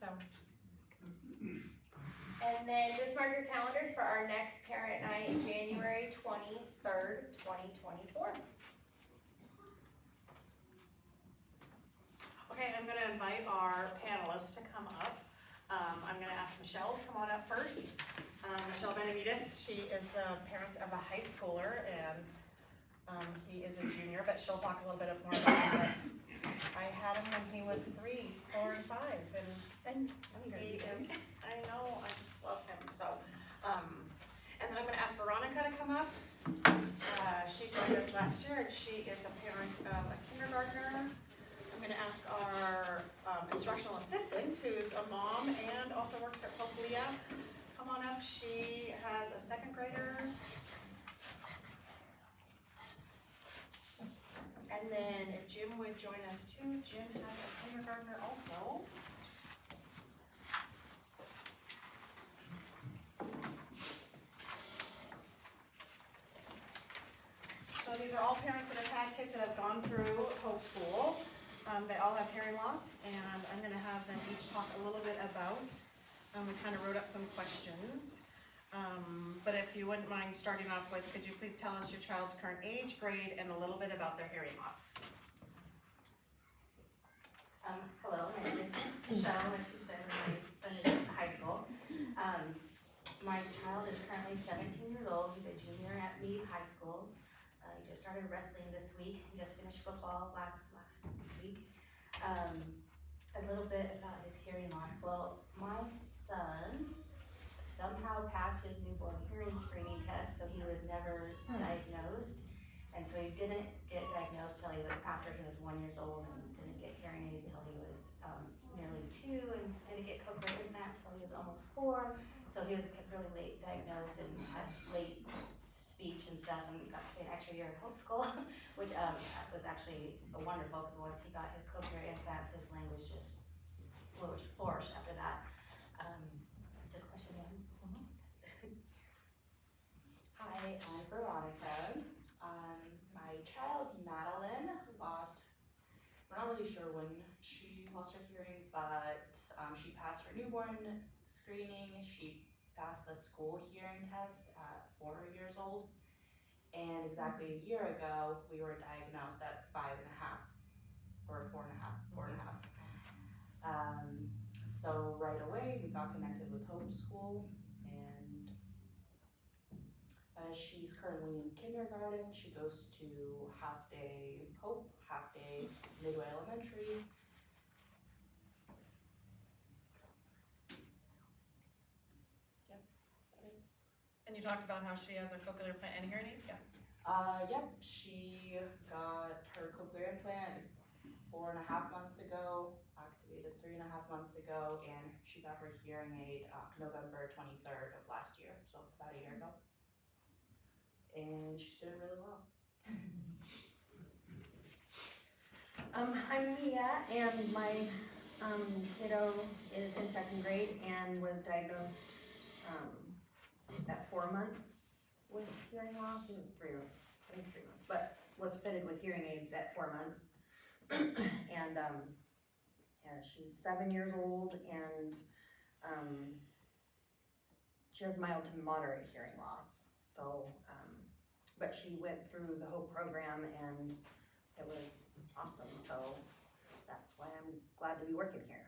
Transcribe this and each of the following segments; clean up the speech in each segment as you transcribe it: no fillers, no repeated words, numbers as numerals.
so. And then just mark your calendars for our next parent night, January 23rd, 2024. Okay, I'm gonna invite our panelists to come up. I'm gonna ask Michelle to come on up first. Michelle Benavides, she is a parent of a high schooler, and he is a junior, but she'll talk a little bit more about him. But I had him when he was 3, 4, and 5, and he is, I know, I just love him, so. And then I'm gonna ask Veronica to come up. She joined us last year, and she is a parent of a kindergartner. I'm gonna ask our instructional assistant, who's a mom and also works at Pope Lea. Come on up, she has a 2nd grader. And then if Jim would join us too, Jim has a kindergartner also. So these are all parents that have had kids that have gone through Hope School. They all have hearing loss, and I'm gonna have them each talk a little bit about, we kind of wrote up some questions. But if you wouldn't mind starting off with, could you please tell us your child's current age, grade, and a little bit about their hearing loss? Hello, my name is Michelle, like you said, my son is in high school. My child is currently 17 years old. He's a junior at Meade High School. He just started wrestling this week. He just finished football last week. A little bit about his hearing loss. Well, my son somehow passed his newborn hearing screening test, so he was never diagnosed. And so he didn't get diagnosed till after he was 1 year old, and didn't get hearing aids till he was nearly 2, and didn't get cochlear implants till he was almost 4. So he was really late diagnosed and had late speech and stuff, and got to stay an extra year at Hope School, which was actually wonderful, because once he got his cochlear implants, his language just flourished after that. Just question one. Hi, I'm Veronica. My child Madeline we're not really sure when she lost her hearing, but she passed her newborn screening. She passed the school hearing test at 4 years old. And exactly a year ago, we were diagnosed at 5.5 or 4.5. So right away, we got connected with Hope School, and she's currently in kindergarten. She goes to half day Hope, half day Midway Elementary. Yep, that's about it. And you talked about how she has a cochlear implant and hearing aids? Yeah. Yep, she got her cochlear implant 4.5 months ago, activated 3.5 months ago, and she got her hearing aid November 23rd of last year, so about a year ago. And she's doing really well. I'm Mia, and my kiddo is in 2nd grade and was diagnosed at 4 months with hearing loss. It was 3 months, but was fitted with hearing aids at 4 months. And yeah, she's 7 years old, and she has mild to moderate hearing loss. So, but she went through the Hope program, and it was awesome. So that's why I'm glad to be working here.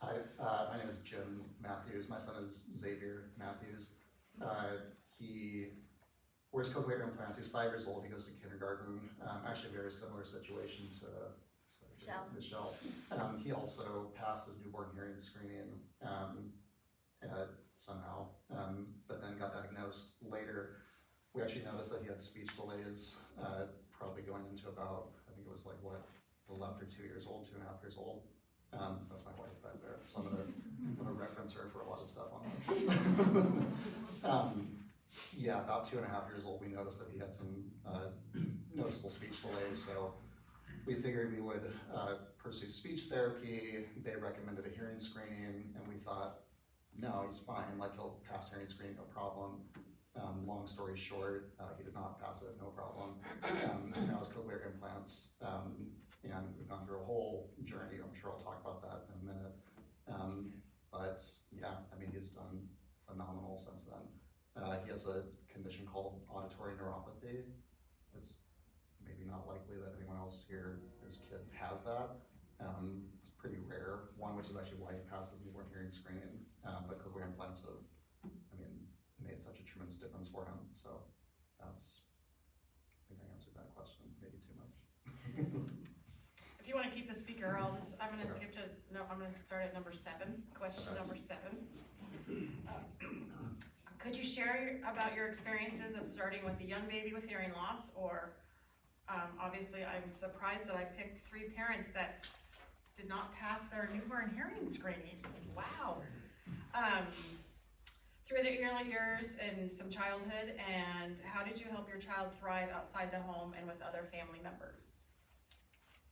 Hi, my name is Jim Matthews. My son is Xavier Matthews. He wears cochlear implants. He's 5 years old. He goes to kindergarten. Actually, a very similar situation to Michelle. He also passed his newborn hearing screening somehow, but then got diagnosed later. We actually noticed that he had speech delays, probably going into about, I think it was like, what, 11 or 2 years old, 2.5 years old. That's my wife back there, so I'm gonna reference her for a lot of stuff on this. Yeah, about 2.5 years old, we noticed that he had some noticeable speech delays, so we figured we would pursue speech therapy. They recommended a hearing screening, and we thought, no, he's fine, like he'll pass hearing screening, no problem. Long story short, he did not pass it, no problem. Now his cochlear implants, and we've gone through a whole journey. I'm sure I'll talk about that in a minute. But yeah, I mean, he's done phenomenal since then. He has a condition called auditory neuropathy. It's maybe not likely that anyone else here, his kid has that. It's pretty rare, one which is actually why he passes newborn hearing screening, but cochlear implants have, I mean, made such a tremendous difference for him, so that's, I think I answered that question, maybe too much. If you wanna keep the speaker, I'm gonna Okay. skip to, no, I'm gonna start at number 7, question Okay. number 7. Could you share about your experiences of starting with a young baby with hearing loss, or, obviously, I'm surprised that I picked 3 parents that did not pass their newborn hearing screening, wow. Through the early years and some childhood, and how did you help your child thrive outside the home and with other family members?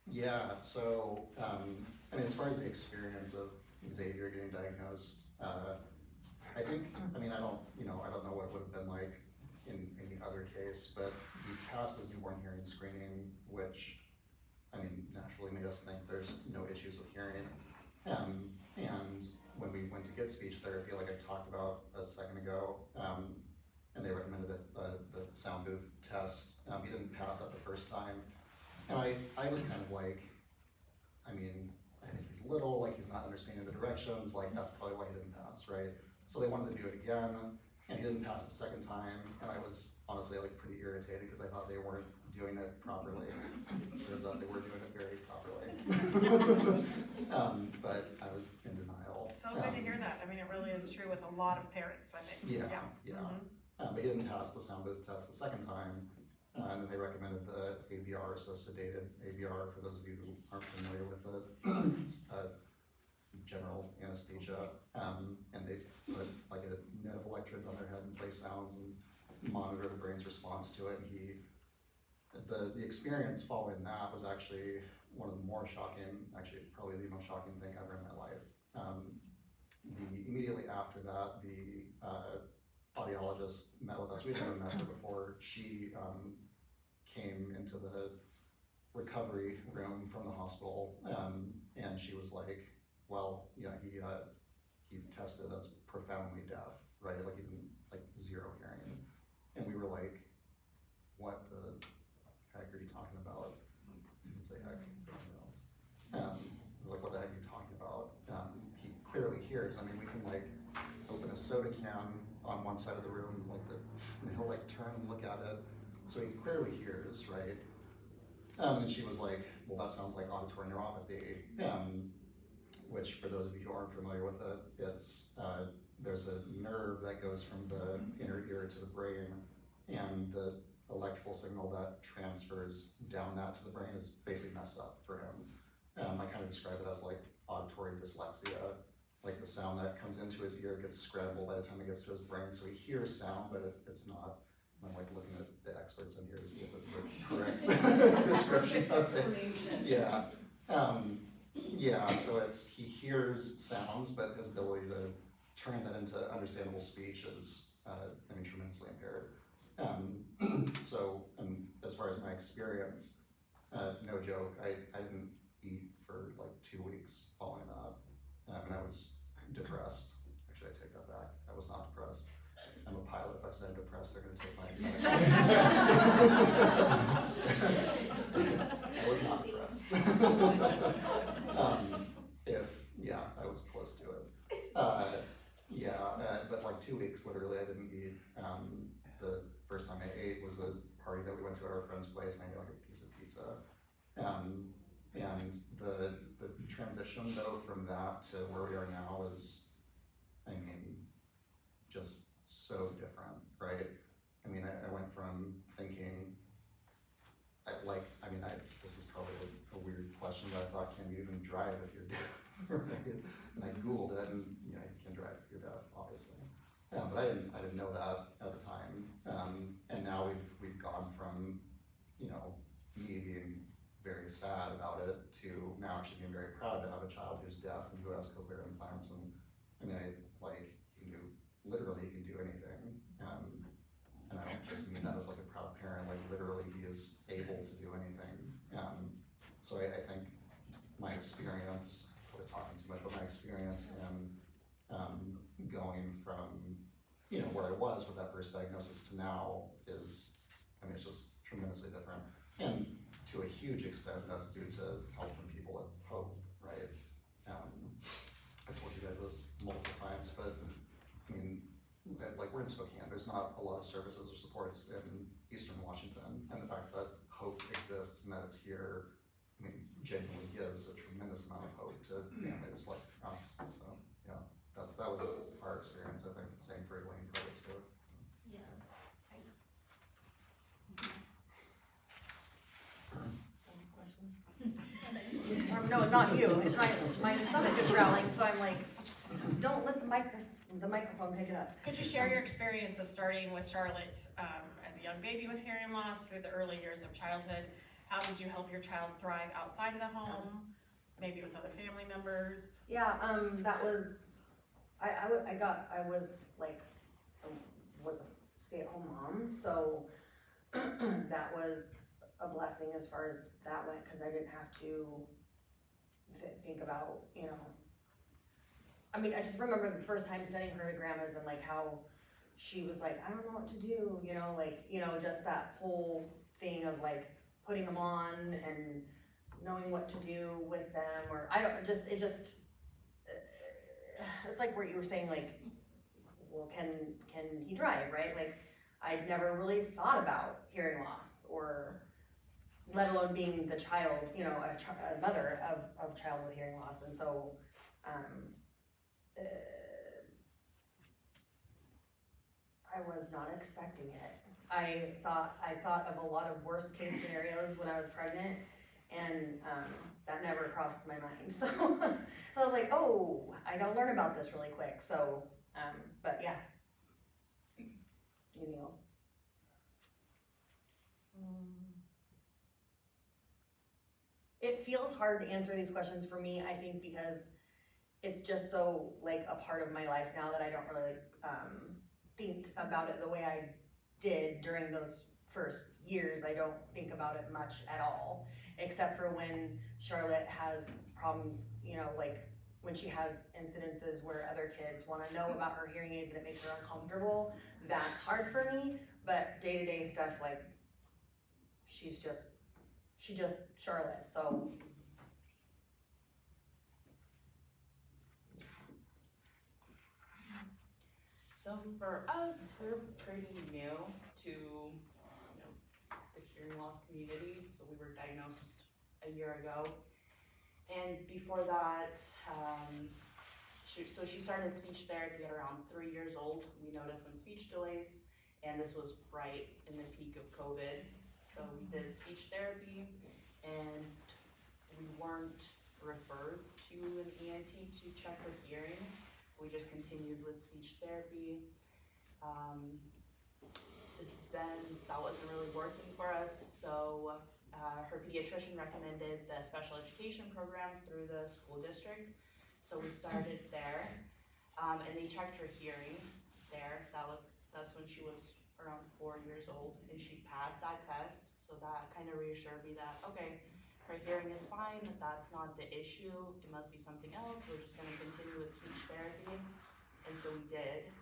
Yeah, so, I mean, as far as the experience of Xavier getting diagnosed, I think, I mean, I don't know what it would have been like in any other case, but he passed his newborn hearing screening, which, I mean, naturally made us think there's no issues with hearing. And when we went to get speech therapy, like I talked about a second ago, and they recommended the sound booth test, he didn't pass that the first time. And I was kind of like, I mean, I think he's little, like he's not understanding the directions, like that's probably why he didn't pass, right? So they wanted to do it again, and he didn't pass the second time, and I was honestly like pretty irritated because I thought they weren't doing it properly. Turns out they were doing it very properly. But I was in denial. So good to hear that. I mean, it really is true with a lot of parents, I think. Yeah. Mhm. But he didn't pass the sound booth test the second time, and then they recommended the ABR, so sedated ABR, for those of you who aren't familiar with it. It's general anesthesia, and they put like a net of electrodes on their head and play sounds and monitor the brain's response to it. And the experience following that was actually one of the more shocking, actually probably the most shocking thing ever in my life. Immediately after that, the audiologist met with us. We'd never met her before. She came into the recovery room from the hospital, and she was like, well, yeah, he tested as profoundly deaf, right? Like he didn't, like 0 hearing. And we were like, what the heck are you talking about? He didn't say heck, he said something else. We're like, what the heck are you talking about? He clearly hears. I mean, we can like open a soda can on one side of the room, like and he'll like turn and look at it. So he clearly hears, right? And she was like, well, that sounds like auditory neuropathy. Which for those of you who aren't familiar with it, it's, there's a nerve that goes from the inner ear to the brain, and the electrical signal that transfers down that to the brain is basically messed up for him. I kind of describe it as like auditory dyslexia, like the sound that comes into his ear gets scrambled by the time it gets to his brain, so he hears sound, but it's not. I'm like looking at the experts in here to see if this is a correct description of it. Yeah. Yeah, so he hears sounds, but his ability to turn that into understandable speech is, I mean, tremendously impaired. So, as far as my experience, no joke, I didn't eat for like 2 weeks following that, and I was depressed. Actually, I take that back, I was not depressed. I'm a pilot, if I say I'm depressed, they're gonna take my I was not depressed. I was close to it. But like 2 weeks, literally, I didn't eat. The first time I ate was a party that we went to at our friend's place, and I ate like a piece of pizza. And the transition though from that to where we are now is, I mean, just so different, right? I mean, I went from thinking, this is probably a weird question, but I thought, can you even drive if you're deaf? Right? And I Googled it, and you can drive if you're deaf, obviously. But I didn't know that at the time. And now we've gone from, me being very sad about it to now actually being very proud to have a child who's deaf and who has cochlear implants. And I mean, literally he can do anything. And I don't just mean that as like a proud parent, like literally he is able to do anything. So I think my experience, probably talking too much, but my experience in going from, you know, where I was with that first diagnosis to now is, I mean, it's just tremendously different. And to a huge extent, that's due to help from people at Hope, right? I've told you guys this multiple times, but I mean, like we're in Spokane, there's not a lot of services or supports in Eastern Washington, and the fact that Hope exists and that it's here, I mean, genuinely gives a tremendous amount of hope to families like us. So, yeah, that was our experience. I think same for Elaine probably too. Yeah, thanks. No, not you, it's my stomach is growling, so I'm like, don't let the microphone pick it up. Could you share your experience of starting with Charlotte as a young baby with hearing loss through the early years of childhood? How did you help your child thrive outside of the home, maybe with other family members? Yeah, that was, I was a stay-at-home mom, so that was a blessing as far as that went, cause I didn't have to think about, you know. I mean, I just remember the first time sending her to grandma's and like how she was like, I don't know what to do, you know, like, you know, just that whole thing of like putting them on and knowing what to do with them, or I don't, it's like what you were saying, like, well, can he drive, right? Like, I'd never really thought about hearing loss, or let alone being the child, you know, a mother of child with hearing loss, and so, I was not expecting it. I thought of a lot of worst case scenarios when I was pregnant, and that never crossed my mind. So, so I was like, oh, I gotta learn about this really quick. So, but yeah. Anything else? It feels hard to answer these questions for me, I think, because it's just so like a part of my life now that I don't really think about it the way I did during those first years. I don't think about it much at all, except for when Charlotte has problems, you know, like when she has incidences where other kids want to know about her hearing aids and it makes her uncomfortable. That's hard for me, but day-to-day stuff, like she's just Charlotte, so. So for us, we're pretty new to, you know, the hearing loss community. So we were diagnosed a year ago. And before that, so she started speech therapy at around 3 years old. We noticed some speech delays, and this was right in the peak of COVID. So we did speech therapy, and we weren't referred to an ENT to check her hearing. We just continued with speech therapy. Then that wasn't really working for us, so her pediatrician recommended the special education program through the school district. So we started there, and they checked her hearing there. That's when she was around 4 years old, and she passed that test. So that kind of reassured me that, okay, her hearing is fine, that's not the issue, it must be something else, we're just gonna continue with speech therapy. And so we did.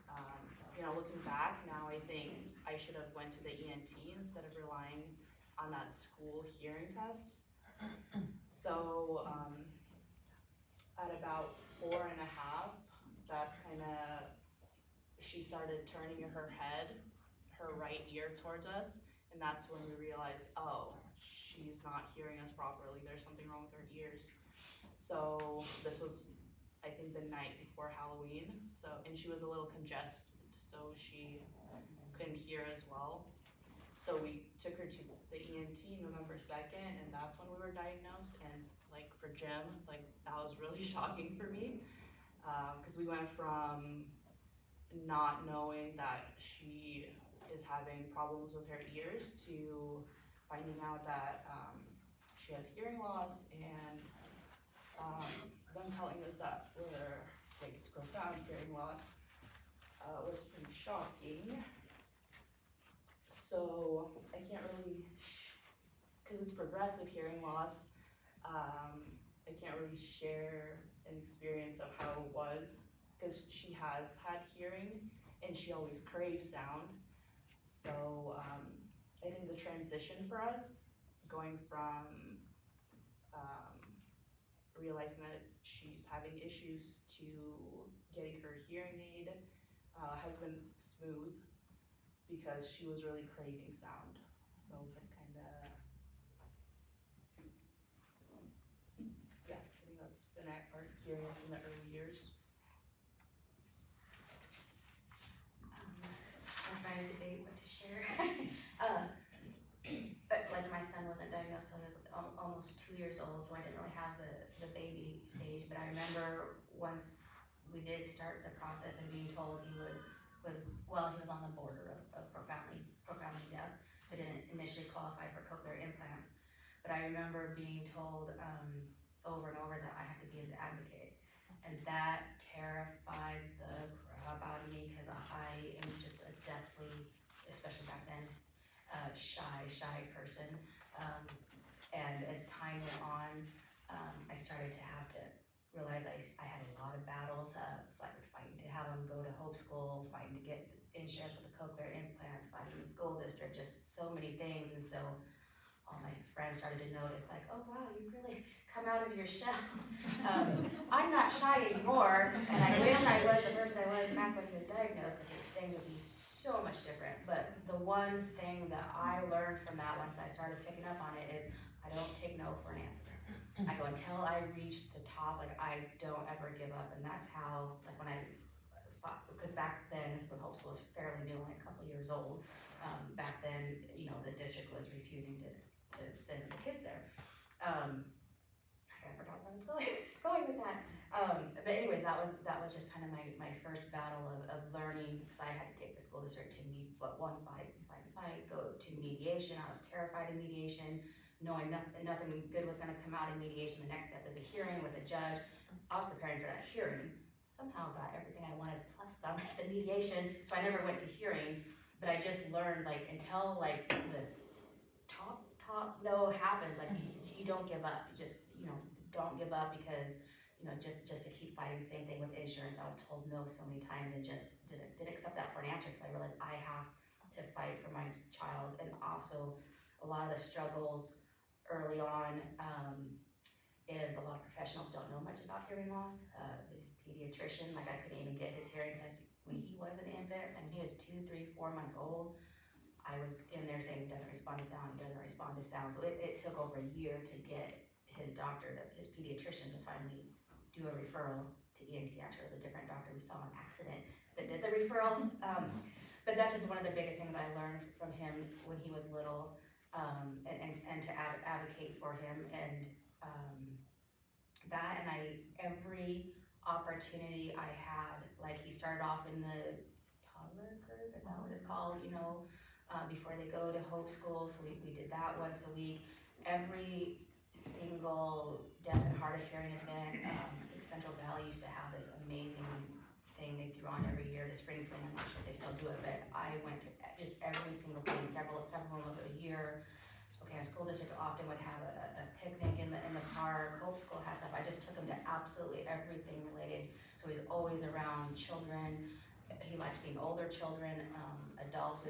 You know, looking back now, I think I should have went to the ENT instead of relying on that school hearing test. So at about 4 and a half, that's kinda, she started turning her head, her right ear towards us, and that's when we realized, oh, she's not hearing us properly, there's something wrong with her ears. So this was, I think, the night before Halloween, so, and she was a little congested, so she couldn't hear as well. So we took her to the ENT November 2nd, and that's when we were diagnosed, and like for Jim, like that was really shocking for me, because we went from not knowing that she is having problems with her ears to finding out that she has hearing loss, and them telling us that it's profound hearing loss was pretty shocking. So I can't really, because it's progressive hearing loss, I can't really share an experience of how it was, because she has had hearing and she always craves sound. So, I think the transition for us, going from, realizing that she's having issues to getting her hearing aid, has been smooth, because she was really craving sound. So that's kinda, yeah, I think that's been our experience in the early years. I'm trying to debate what to share. But like my son wasn't diagnosed till he was almost 2 years old, so I didn't really have the baby stage. But I remember once we did start the process and being told he was on the border of profoundly deaf, so didn't initially qualify for cochlear implants. But I remember being told over and over that I have to be his advocate, and that terrified the crap out of me, because I am just a deathly, especially back then, shy person. And as time went on, I started to have to realize I had a lot of battles, fighting to have him go to Hope School, fighting to get insurance with the cochlear implants, fighting the school district, just so many things. And so all my friends started to notice, like, oh wow, you've really come out of your shell. I'm not shy anymore, and I wish I was the person I was back when he was diagnosed, because things would be so much different. But the one thing that I learned from that, once I started picking up on it, is I don't take no for an answer. I go until I reach the top, like I don't ever give up. And that's how, like when I fought, because back then, when Hope School was fairly new, like a couple years old, back then, you know, the district was refusing to send the kids there. I forgot where I was going with that. But anyways, that was just kind of my first battle of learning, because I had to take the school district to fight, go to mediation. I was terrified of mediation, knowing nothing good was gonna come out in mediation. The next step is a hearing with a judge. I was preparing for that hearing, somehow got everything I wanted plus some at the mediation, so I never went to hearing. But I just learned, like, until like the top no happens, like you don't give up. You just, you know, don't give up, because you know, just to keep fighting. Same thing with insurance. I was told no so many times and just didn't accept that for an answer, because I realized I have to fight for my child. And also a lot of the struggles early on is a lot of professionals don't know much about hearing loss. This pediatrician, like I couldn't even get his hearing test when he was an infant, and he was 2, 3, 4 months old. I was in there saying he doesn't respond to sound, he doesn't respond to sound. So it took over a year to get his doctor, his pediatrician, to finally do a referral to ENT. Actually, it was a different doctor we saw on accident that did the referral. But that's just one of the biggest things I learned from him when he was little, and to advocate for him. And that, and every opportunity I had, like he started off in the toddler group, is that what it's called, you know, before they go to Hope School. So we did that once a week. Every single deaf and hard of hearing event, I think Central Valley used to have this amazing thing they threw on every year, the Spring Fling. I'm not sure if they still do it, but I went to just every single thing, several of them a year. Spokane School District often would have a picnic in the park. Hope School has stuff. I just took him to absolutely everything related. So he's always around children. He likes seeing older children, adults.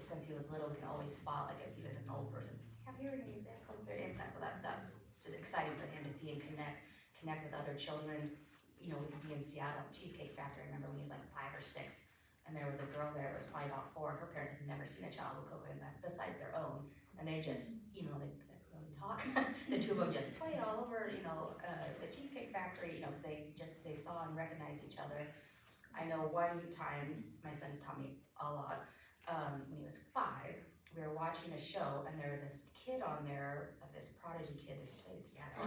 Since he was little, we can always spot, like even if it's an old person, have hearing aids, they have cochlear implants. So that's just exciting for him to see and connect with other children. You know, we could be in Seattle, Cheesecake Factory. I remember when he was like 5 or 6. And there was a girl there, it was probably about 4, her parents had never seen a child with cochlear implants besides their own. And they just, you know, they couldn't talk. The two of them just played all over, you know, the Cheesecake Factory, you know, because they saw and recognized each other. I know one time, my son's taught me a lot, when he was 5, we were watching a show, and there was this kid on there, this prodigy kid that played piano.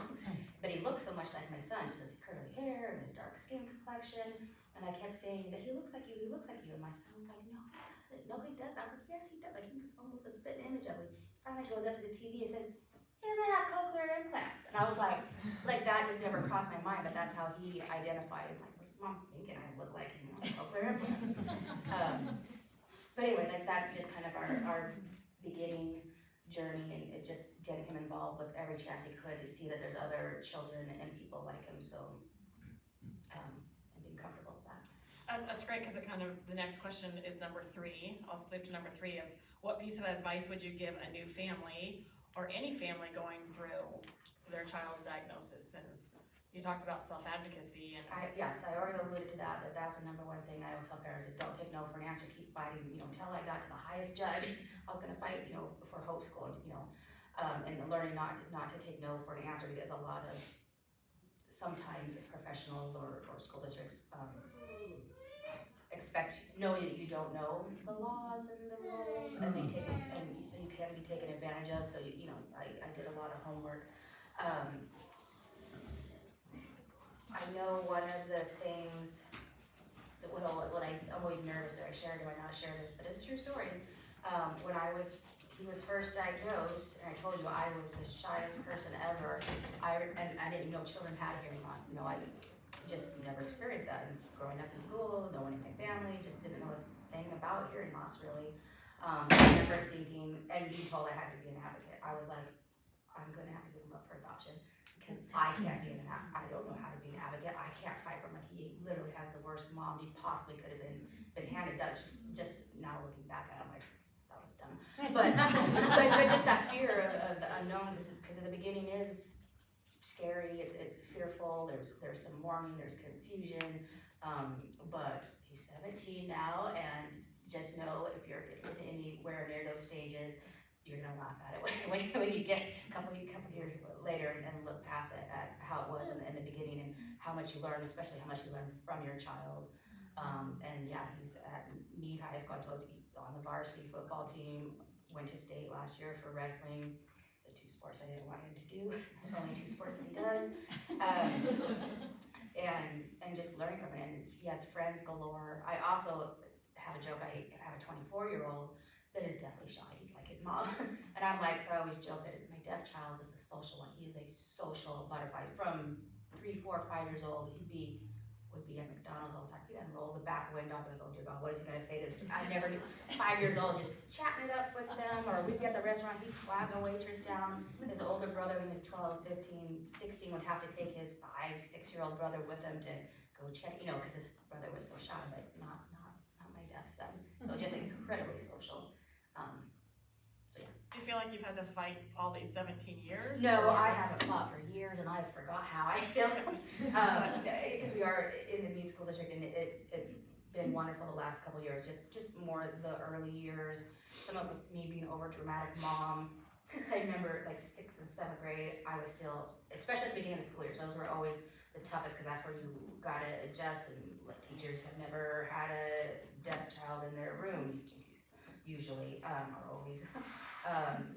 But he looked so much like my son, just his curly hair and his dark skin complexion. And I kept saying that he looks like you, he looks like you. And my son was like, no, he doesn't. No, he doesn't. I was like, yes, he does. Like, he was almost a spit image of him. He finally goes up to the TV and says, he doesn't have cochlear implants. And I was like that just never crossed my mind, but that's how he identified him. Like, what's mom thinking? I look like him, cochlear implants. But anyways, like that's just kind of our beginning journey and it just getting him involved with every chance he could to see that there's other children and people like him, so, and being comfortable with that. That's great, because it kind of, the next question is number 3. I'll skip to number 3 of what piece of advice would you give a new family or any family going through their child's diagnosis? And you talked about self-advocacy and Yes, I already alluded to that, that's the number one thing I will tell parents is don't take no for an answer, keep fighting, until I got to the highest judge, I was gonna fight, for Hope School, and learning not to take no for an answer, because a lot of, sometimes professionals or school districts, know that you don't know the laws and the rules, and they take, and so you can be taken advantage of, so, I did a lot of homework. I know one of the things, that I'm always nervous, do I share, do I not share this, but it's a true story. When he was first diagnosed, and I told you I was the shyest person ever, and I didn't know children had hearing loss, I just never experienced that, and growing up in school, no one in my family, just didn't know a thing about hearing loss really. I remember thinking, and being told I had to be an advocate, I was like, I'm gonna have to give him up for adoption, because I can't be I don't know how to be an advocate, I can't fight for him, like he literally has the worst mom he possibly could have been handed. That's just now looking back at it, I'm like, that was dumb. But just that fear of the unknown, because at the beginning is scary, it's fearful, there's some mourning, there's confusion, but he's 17 now, and just know if you're anywhere near those stages, you're gonna laugh at it when you get a couple years later and look past it at how it was in the beginning and how much you learn, especially how much you learn from your child. And yeah, he's at Meade High School, I told you, on the varsity football team, went to state last year for wrestling, the 2 sports I didn't want him to do, only 2 sports that he does. And just learning from it, and he has friends galore. I also have a joke, I have a 24-year-old that is definitely shy, he's like his mom. And I'm like, so I always joke that it's my deaf child is the social one. He is a social butterfly. From 3, 4, 5 years old, would be at McDonald's all the time. He'd unroll the back window, I'd be like, oh dear God, what is he gonna say to this? I never knew, 5 years old, just chatting it up with them, or we'd be at the restaurant, he'd flag a waitress down. His older brother, when he was 12, 15, 16, would have to take his 5, 6-year-old brother with him to go check, cause his brother was so shy, but not my deaf son. So just incredibly social. So yeah. Do you feel like you've had to fight all these 17 years? No, I haven't fought for years, and I forgot how I feel. Because we are in the Meade School District, and it's been wonderful the last couple years. Just more the early years. Some of it with me being over dramatic mom. I remember like 6th and 7th grade, I was still, especially at the beginning of the school years, those were always the toughest because that's where you gotta adjust, and like, teachers have never had a deaf child in their room. Usually, or always.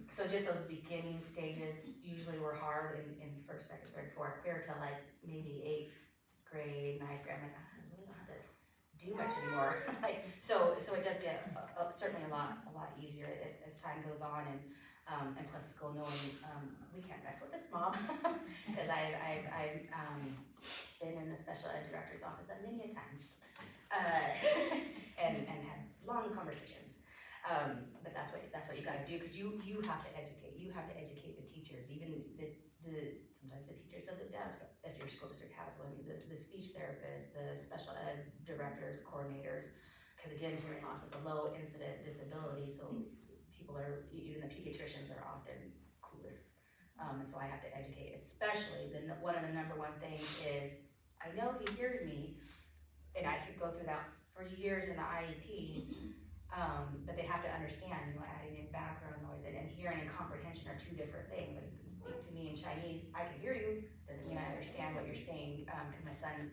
So just those beginning stages usually were hard in 1st, 2nd, 3rd, 4th, clear to like maybe 8th grade, 9th grade. I'm like, I really don't have to do much anymore. So it does get certainly a lot easier as time goes on, and plus the school knowing we can't mess with this mom because I've been in the special ed director's office many a times and had long conversations. But that's what you gotta do, because you have to educate. You have to educate the teachers, even sometimes the teachers of the deaf, if your school district has one, the speech therapists, the special ed directors, coordinators, because again, hearing loss is a low incident disability, so even the pediatricians are often clueless. So I have to educate, especially one of the number one things is, I know he hears me, and I could go through that for years in the IEPs. But they have to understand, adding in background noise and hearing and comprehension are 2 different things. Like, you can speak to me in Chinese, I can hear you, doesn't mean I understand what you're saying, because my son,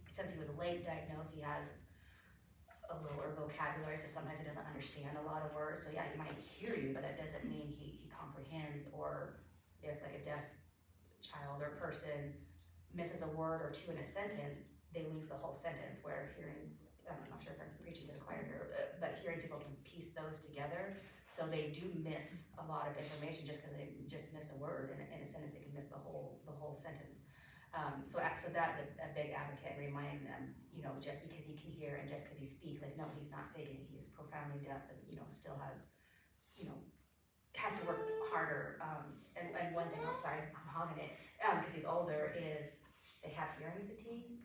since he was late diagnosed, he has a lower vocabulary, so sometimes he doesn't understand a lot of words. So yeah, he might hear you, but that doesn't mean he comprehends. Or if like a deaf child or person misses a word or 2 in a sentence, they lose the whole sentence, where hearing, I'm not sure if I'm preaching to the choir here, but hearing people can piece those together, so they do miss a lot of information just because they just miss a word in a sentence. They can miss the whole sentence. So that's a big advocate, reminding them, just because he can hear and just because he speaks, like, no, he's not faking it. He is profoundly deaf and still has, has to work harder, and one thing, sorry, I'm hogging it, cause he's older, is they have hearing fatigue.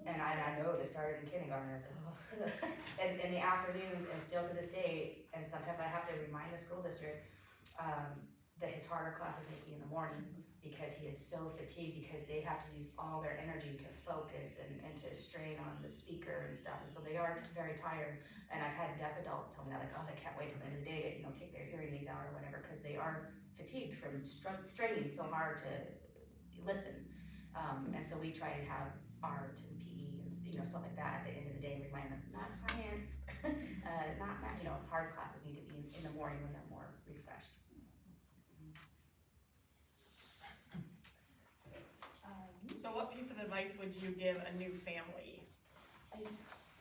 And I know they started in kindergarten, and in the afternoons, and still to this day, and sometimes I have to remind the school district, that his harder classes may be in the morning, because he is so fatigued, because they have to use all their energy to focus and to strain on the speaker and stuff, and so they are very tired. And I've had deaf adults tell me that, like, oh, they can't wait till the end of the day to, you know, take their hearing aids out or whatever, because they are fatigued from straining so hard to listen. And so we try to have art and PE and, you know, stuff like that at the end of the day, and remind them, not science, not, you know, hard classes need to be in the morning when they're more refreshed. So what piece of advice would you give a new family? I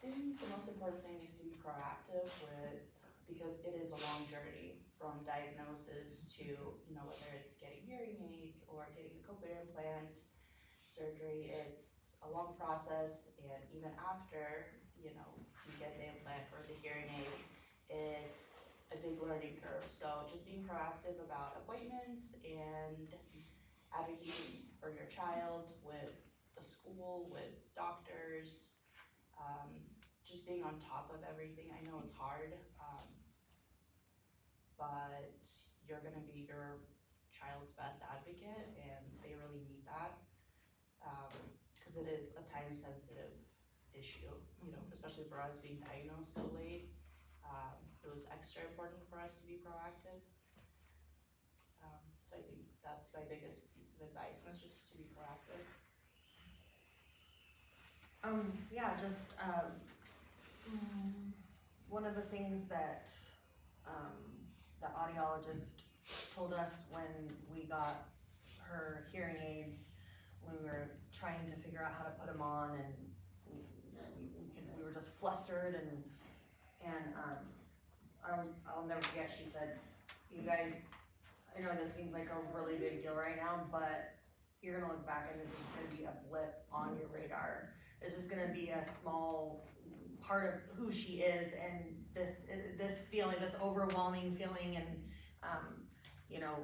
think the most important thing is to be proactive with, because it is a long journey from diagnosis to, you know, whether it's getting hearing aids or getting the cochlear implant surgery. It's a long process, and even after, you know, you get the implant or the hearing aid, it's a big learning curve. So just being proactive about appointments and advocating for your child with the school, with doctors, just being on top of everything. I know it's hard, but you're gonna be your child's best advocate, and they really need that, because it is a time-sensitive issue, you know, especially for us being diagnosed so late. It was extra important for us to be proactive. So I think that's my biggest piece of advice, is just to be proactive. Yeah, just, one of the things that, the audiologist told us when we got her hearing aids, when we were trying to figure out how to put them on, and we were just flustered, and I'll never forget, she said, you guys, I know this seems like a really big deal right now, but you're gonna look back and this is gonna be a blip on your radar. It's just gonna be a small part of who she is, and this feeling, this overwhelming feeling, and you know,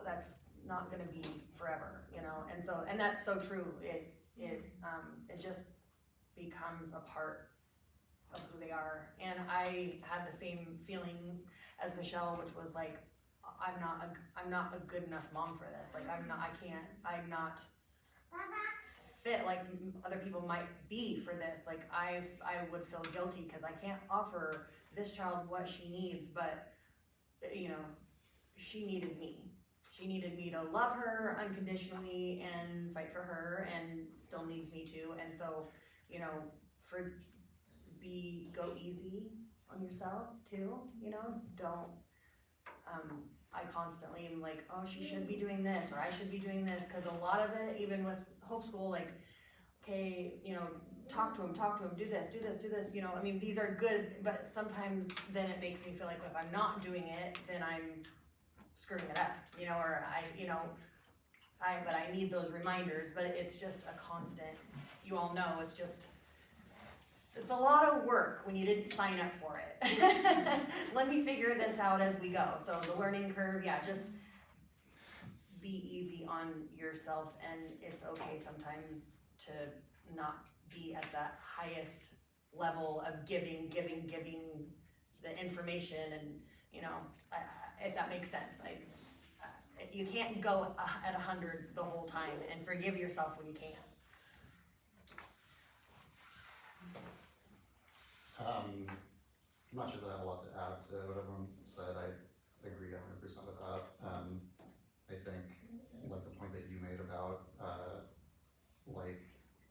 that's not gonna be forever, you know. And so, and that's so true. It just becomes a part of who they are. And I had the same feelings as Michelle, which was like, I'm not a good enough mom for this. Like, I'm not fit like other people might be for this. Like, I would feel guilty because I can't offer this child what she needs, but you know, she needed me. She needed me to love her unconditionally and fight for her, and still needs me to. And so, you know, go easy on yourself too, you know, don't, I constantly am like, oh, she should be doing this, or I should be doing this, because a lot of it, even with Hope School, like, okay, you know, talk to him, do this, you know, I mean, these are good, but sometimes then it makes me feel like if I'm not doing it, then I'm screwing it up, you know, or but I need those reminders, but it's just a constant, you all know, it's a lot of work when you didn't sign up for it. Let me figure this out as we go. So the learning curve, yeah, just be easy on yourself, and it's okay sometimes to not be at that highest level of giving the information, and, you know, if that makes sense. You can't go at 100 the whole time, and forgive yourself when you can't. I'm not sure that I have a lot to add to what everyone said. I agree 100% with that. I think, like the point that you made about, like,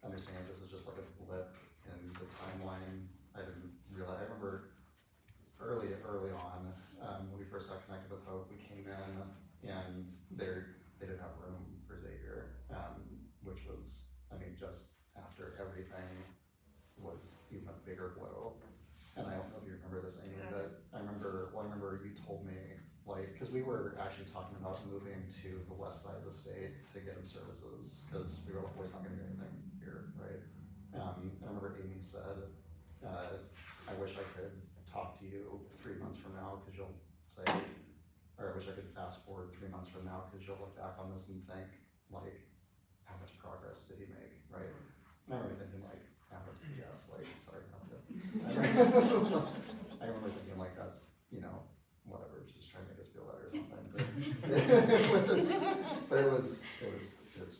understanding this is just like a blip in the timeline. I didn't realize, I remember early on, when we first got connected with Hope, we came in and they didn't have room for Xavier, which was, I mean, just after everything was even a bigger blow. And I don't know if you remember this, Amy, but I remember you told me, like, because we were actually talking about moving to the west side of the state to get him services, because we were always not gonna get anything here, right? And I remember Amy said, I wish I could talk to you 3 months from now, because you'll say, or I wish I could fast forward 3 months from now, because you'll look back on this and think, like, how much progress did he make, right? And I remember thinking like, that's BS, like, sorry, not to. I remember thinking like, that's, you know, whatever, she's trying to make us feel better or something, but it's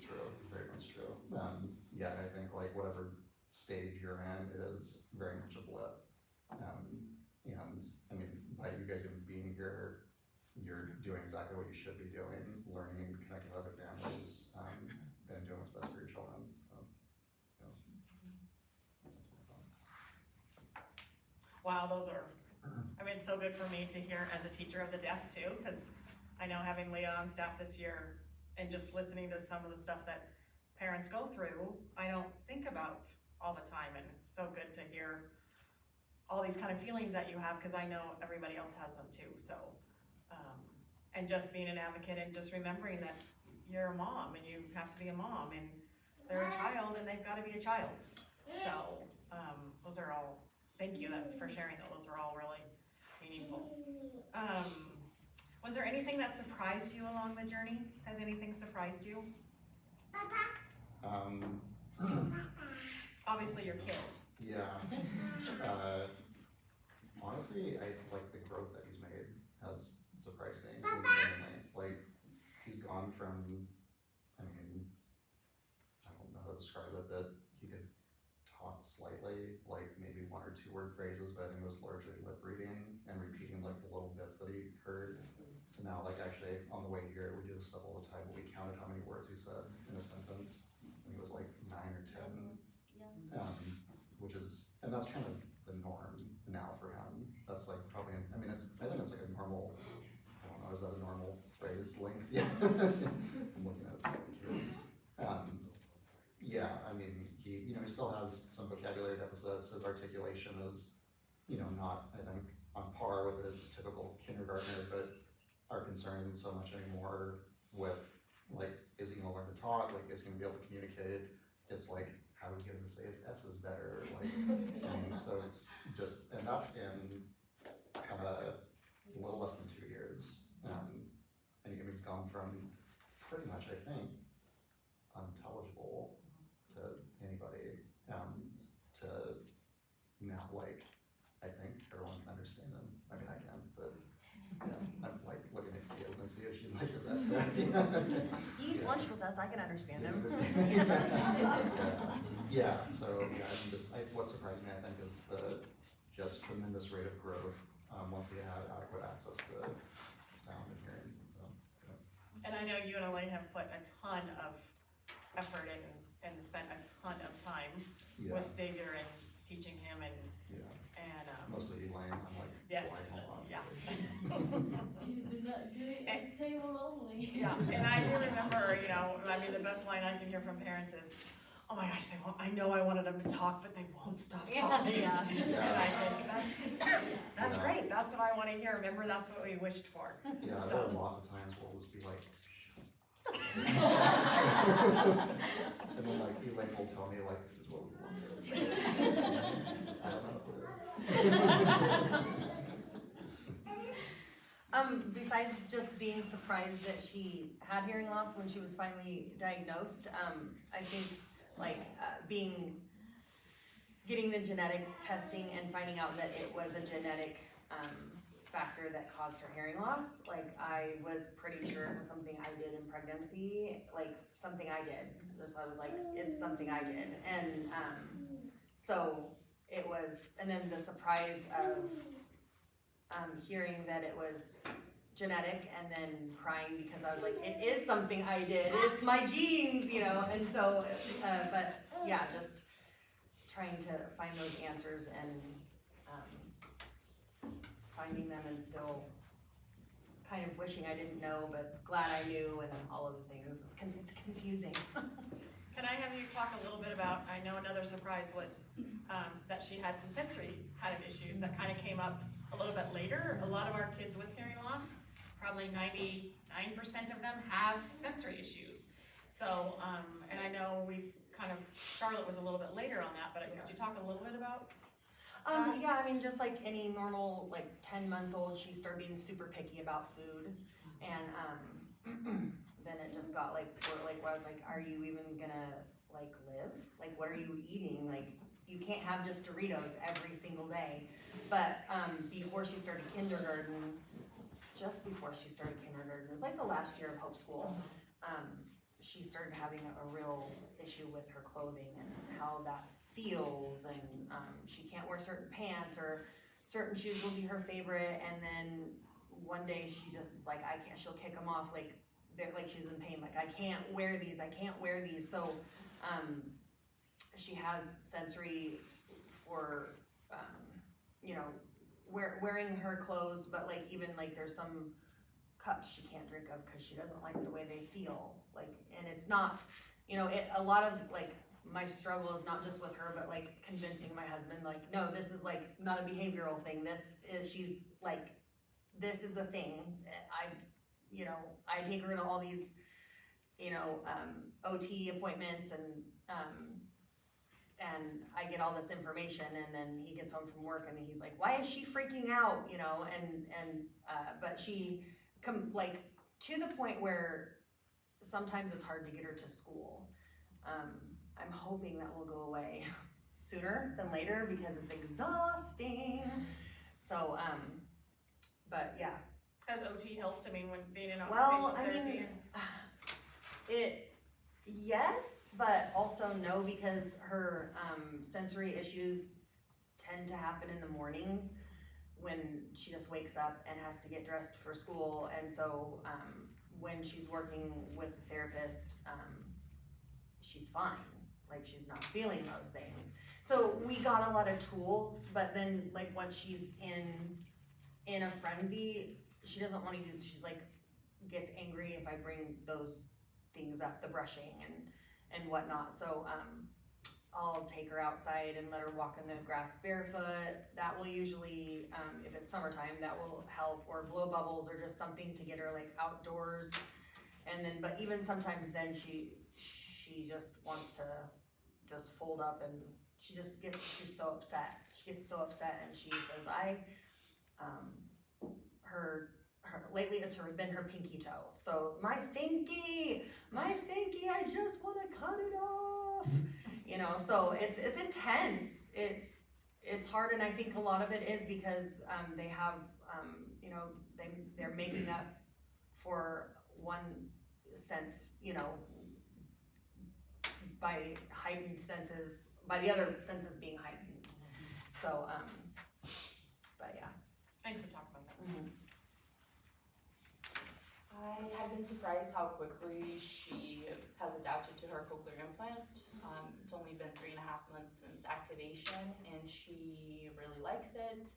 true, very much true. Yeah, I think like whatever stage you're in, it is very much a blip. And I mean, by you guys even being here, you're doing exactly what you should be doing, learning, connecting with other families, and doing what's best for your children. So, yeah. That's my thought. Wow, those are, I mean, so good for me to hear as a teacher of the deaf too, because I know having Leah on staff this year and just listening to some of the stuff that parents go through, I don't think about all the time, and it's so good to hear all these kind of feelings that you have, because I know everybody else has them too, so. And just being an advocate and just remembering that you're a mom and you have to be a mom, and they're a child and they've gotta be a child. So, those are all, thank you, that's for sharing, those are all really meaningful. Was there anything that surprised you along the journey? Has anything surprised you? Obviously your kid. Yeah. Honestly, I like the growth that he's made has surprised me. Genuinely. Like, he's gone from, I mean, I don't know how to describe it, but he could talk slightly, like maybe 1 or 2 word phrases, but I think it was largely lip reading and repeating like the little bits that he heard. To now, like actually on the way here, we do this stuff all the time, but we counted how many words he said in a sentence. I think it was like 9 or 10. Which is, and that's kind of the norm now for him. That's like probably, I think it's like a normal, I don't know, is that a normal phrase length? Yeah. I'm looking at it. Yeah, I mean, he still has some vocabulary deficits. His articulation is, not, I think, on par with a typical kindergartner, but our concern isn't so much anymore with, like, is he gonna learn to talk? Like, is he gonna be able to communicate? It's like, how do we get him to say his S's better? Like, I mean, so it's just, and that's in a little less than 2 years. And he's gone from pretty much, I think, unintelligible to anybody, to now, like, I think everyone can understand him. I mean, I can, but yeah, I'm like looking at Caitlin to see if she's like, is that correct? He eats lunch with us, I can understand him. Yeah, so yeah, what surprised me, I think, is the just tremendous rate of growth once he had adequate access to sound and hearing. So, yeah. And I know you and Elaine have put a ton of effort and spent a ton of time Yeah. with Xavier and teaching him and Mostly Elaine, I'm like, yes, flying all on. yeah. You did not do it at the table only. Yeah, and I do remember, I mean, the best line I can hear from parents is, oh my gosh, I know I wanted them to talk, but they won't stop talking. Yeah. And I think that's Yeah. great, that's what I wanna hear, remember, that's what we wished for. Yeah, there So- are lots of times where we'll just be like, and then like Elaine will tell me like, this is what we wanted. I don't know if we're. Besides just being surprised that she had hearing loss when she was finally diagnosed, I think getting the genetic testing and finding out that it was a genetic factor that caused her hearing loss, like I was pretty sure it was something I did in pregnancy, like something I did. So I was like, it's something I did, and so it was, and then the surprise of hearing that it was genetic and then crying because I was like, it is something I did, it's my genes, and so, but yeah, just trying to find those answers and finding them and still kind of wishing I didn't know, but glad I knew, and all of the things, it's confusing. Can I have you talk a little bit about, I know another surprise was that she had some sensory kind of issues that kind of came up a little bit later. A lot of our kids with hearing loss, probably 99% of them have sensory issues. So, and I know Charlotte was a little bit later on that, but could you talk a little bit about? Yeah, I mean, just like any normal, like 10-month-old, she started being super picky about food. And, then it just got like, where I was like, are you even gonna like live? Like, what are you eating? Like, you can't have just Doritos every single day. But, before she started kindergarten, just before she started kindergarten, it was like the last year of Hope School, she started having a real issue with her clothing and how that feels, and she can't wear certain pants, or certain shoes will be her favorite, and then one day she just is like, I can't, she'll kick them off, like they're like she's in pain, like I can't wear these, so she has sensory for you know, wearing her clothes, but like even like there's some cups she can't drink of because she doesn't like the way they feel, like, and it's not, you know, a lot of like my struggle is not just with her, but like convincing my husband, like, no, this is like not a behavioral thing, this is, she's like, this is a thing. You know, I take her to all these, you know, OT appointments, and I get all this information, and then he gets home from work and he's like, why is she freaking out, you know, but she like to the point where sometimes it's hard to get her to school. I'm hoping that will go away sooner than later because it's exhausting. So, but yeah. Has OT helped? I mean, when being in Well, occupational I therapy? mean, yes, but also no, because her sensory issues tend to happen in the morning when she just wakes up and has to get dressed for school, and so when she's working with a therapist, she's fine, like she's not feeling those things. So we got a lot of tools, but then like once she's in a frenzy, she doesn't want to use, she's like, gets angry if I bring those things up, the brushing and whatnot. So I'll take her outside and let her walk in the grass barefoot. That will usually, if it's summertime, that will help, or blow bubbles, or just something to get her like outdoors. And then, but even sometimes then she just wants to just fold up, and she's so upset. She gets so upset, and she says, lately it's been her pinky toe. So my finky, I just want to cut it off. You know, so it's intense. It's hard, and I think a lot of it is because they have, you know, they're making up for one sense, you know, by heightened senses, by the other senses being heightened. So, but yeah. Thanks for talking about that. Mm-hmm. I have been surprised how quickly she has adapted to her cochlear implant. It's only been 3.5 months since activation, and she really likes it.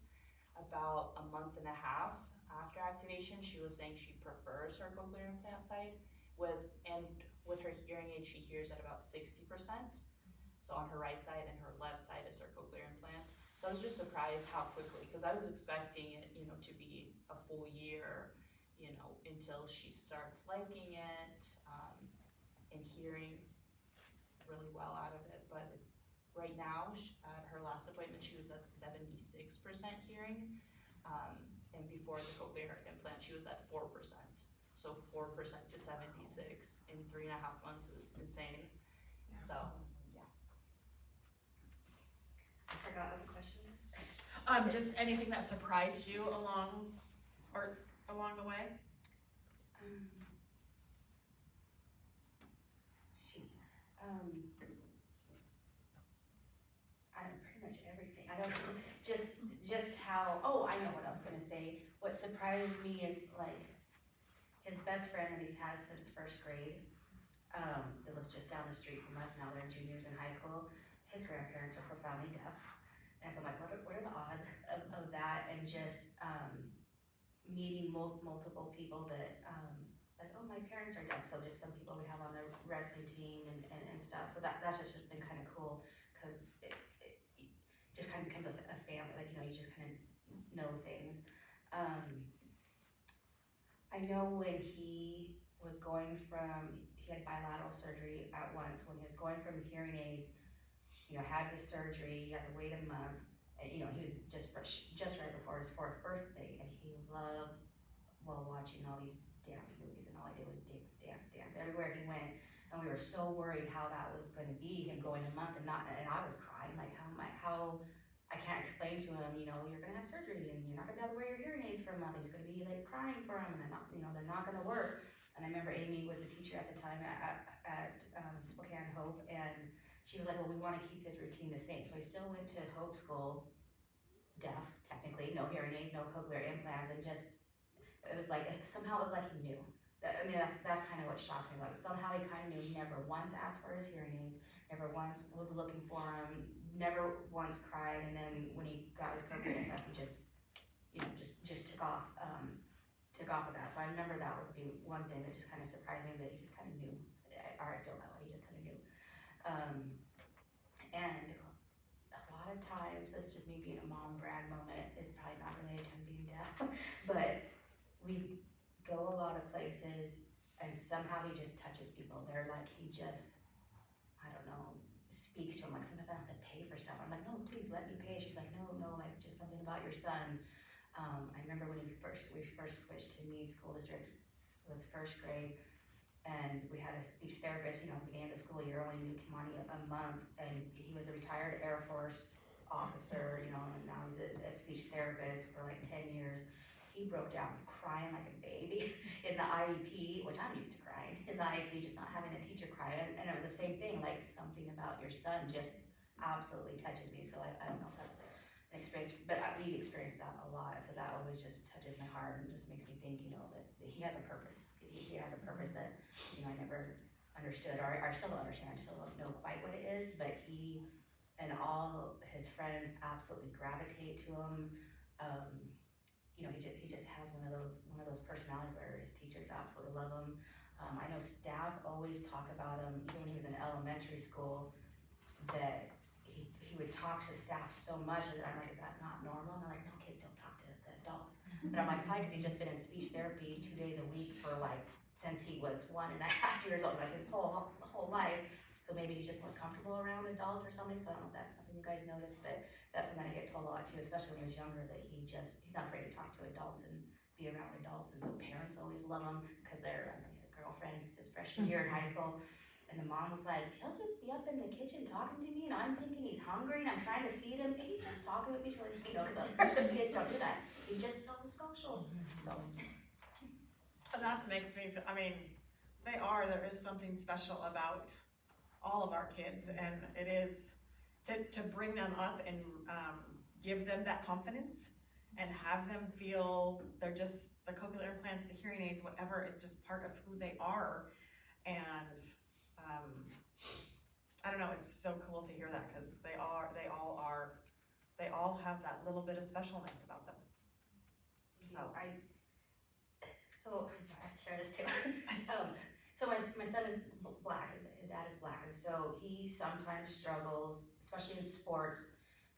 About a month and a half after activation, she was saying she prefers her cochlear implant side. With her hearing aid, she hears at about 60%. So on her right side, and her left side is her cochlear implant. So I was just surprised how quickly, because I was expecting it, you know, to be a full year, you know, until she starts liking it, and hearing really well out of it. But right now, at her last appointment, she was at 76% hearing, and before the cochlear implant, she was at 4%. So 4% to 76 in 3.5 months is insane. So, yeah. I forgot what the question was. Just anything that surprised you along the way? I don't, pretty much everything. I don't, just how, oh, I know what I was gonna say. What surprised me is like, his best friend that he's had since first grade, that lives just down the street from us, now they're juniors in high school, his grandparents are profoundly deaf. And so I'm like, what are the odds of that? And just, meeting multiple people that, like, oh, my parents are deaf, so just some people we have on the wrestling team and stuff. So that's just been kind of cool, because it just kind of becomes a family, like, you know, you just kind of know things. I know when he was going from, he had bilateral surgery at once, when he was going from hearing aids, you know, had the surgery, you had to wait a month, And, you know, he was just right before his 4th birthday, and he loved, well, watching all these dance movies, and all I did was dance, dance, dance, everywhere he went. And we were so worried how that was gonna be, him going a month and I was crying, like, I can't explain to him, you know, you're gonna have surgery, and you're not gonna be able to wear your hearing aids for a month, and he's gonna be like crying for him, and they're not gonna work. And I remember Amy was a teacher at the time at Spokane Hope, and she was like, well, we wanna keep his routine the same, so he still went to Hope School, deaf, technically, no hearing aids, no cochlear implants, and just, it was like, somehow it was like he knew. I mean, that's kind of what shocked me, like, somehow he kind of knew. He never once asked for his hearing aids, never once was looking for him, never once cried, and then when he got his cochlear implants, he just, you know, just took off of that. So I remember that would be one thing that just kind of surprised me, that he just kind of knew, or I feel that way, he just kind of knew. And a lot of times, that's just me being a mom brag moment, it's probably not related to him being deaf, but we go a lot of places, and somehow he just touches people. They're like, he just, I don't know, speaks to them. Like, sometimes I have to pay for stuff. I'm like, no, please let me pay. She's like, no, like, just something about your son. I remember when we first switched to Meade School District, it was 1st grade, and we had a speech therapist, you know, at the beginning of the school year, only knew Kimani a month, and he was a retired Air Force officer, you know, and now he's a speech therapist for like 10 years. He broke down crying like a baby in the IEP, which I'm used to crying, in the IEP, just not having a teacher cry. And it was the same thing, like, something about your son just absolutely touches me. So I don't know if that's an experience, but we experienced that a lot. So that always just touches my heart and just makes me think, you know, that he has a purpose. He has a purpose that, you know, I never understood, or I still don't understand. I still don't know quite what it is, but he and all his friends absolutely gravitate to him. You know, he just has one of those personalities where his teachers absolutely love him. I know staff always talk about him, even when he was in elementary school, that he would talk to staff so much, and I'm like, is that not normal? And they're like, no, kids don't talk to the adults. But I'm like, probably because he's just been in speech therapy 2 days a week for like, since he was 1.5 years old, like his whole life. So maybe he's just more comfortable around adults or something. So I don't know if that's something you guys noticed, but that's something I get told a lot too, especially when he was younger, that he's not afraid to talk to adults and be around adults. And so parents always love him, because they're, I mean, a girlfriend his freshman year in high school, and the mom was like, he'll just be up in the kitchen talking to me, and I'm thinking he's hungry, and I'm trying to feed him, and he's just talking with me. She's like, you know, because other kids don't do that. He's just so social. So. And that makes me, I mean, there is something special about all of our kids, and it is to bring them up and give them that confidence and have them feel they're just, the cochlear implants, the hearing aids, whatever, is just part of who they are. And I don't know, it's so cool to hear that, because they all have that little bit of specialness about them. So I'm sorry, I share this too. So my son is black, his dad is black, and so he sometimes struggles, especially in sports,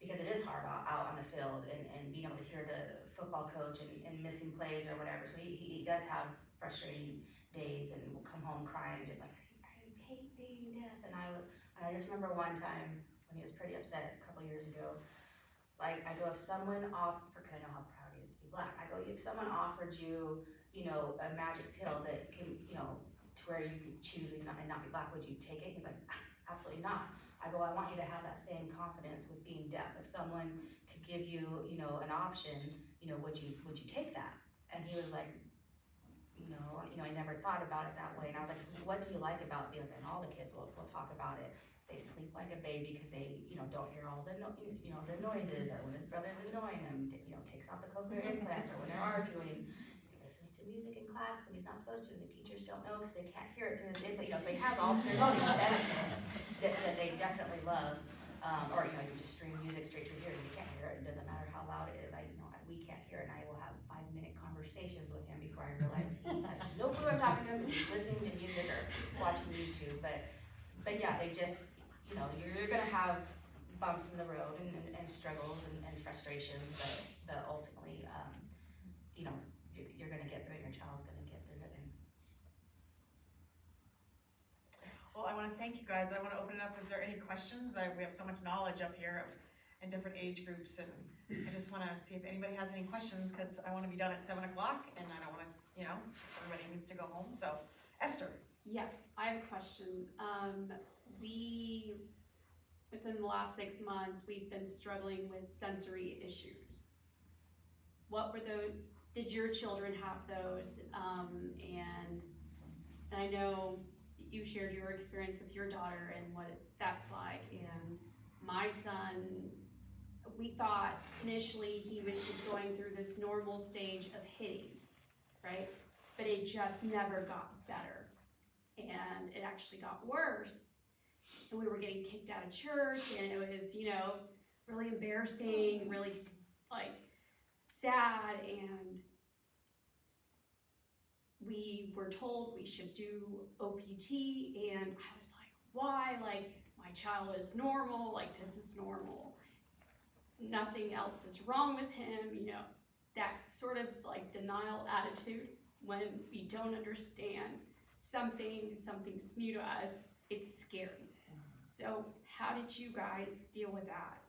because it is hard out on the field, and being able to hear the football coach and missing plays or whatever. So he does have frustrating days, and will come home crying, just like, I hate being deaf. And I just remember one time when he was pretty upset a couple years ago, like, I go, if someone because I know how proud he is to be black, I go, if someone offered you, you know, a magic pill that can, you know, to where you can choose and not be black, would you take it? He's like, absolutely not. I go, I want you to have that same confidence with being deaf. If someone could give you, you know, an option, you know, would you take that? And he was like, no, you know, I never thought about it that way. And I was like, what do you like about being deaf? And all the kids will talk about it. They sleep like a baby because they, you know, don't hear all the, you know, the noises, or when his brother's annoying him, you know, takes off the cochlear implants, or when they're arguing. He listens to music in class when he's not supposed to. The teachers don't know because they can't hear it through his input. You know, so there's all these benefits that they definitely love. Or, you know, you just stream music straight to his ears and he can't hear it. It doesn't matter how loud it is. We can't hear it, and I will have 5-minute conversations with him before I realize he has no clue I'm talking to him, because he's listening to music or watching YouTube. But yeah, they just, you know, you're gonna have bumps in the road and struggles and frustrations, but ultimately, you know, you're gonna get through it, your child's gonna get through it. well, I want to thank you guys. I want to open it up. Is there any questions? We have so much knowledge up here of and different age groups, and I just wanna see if anybody has any questions, cause I wanna be done at 7 o'clock, and I don't wanna, everybody needs to go home, so, Esther. Yes, I have a question. Within the last 6 months, we've been struggling with sensory issues. What were those? Did your children have those? And I know you shared your experience with your daughter and what that's like. And my son, we thought initially he was just going through this normal stage of hitting, right? But it just never got better. And it actually got worse. And we were getting kicked out of church, and it was, really embarrassing, really, sad, and we were told we should do OPT, and I was like, why? My child is normal, this is normal. Nothing else is wrong with him, that sort of, denial attitude when we don't understand something's new to us, it's scary. So how did you guys deal with that?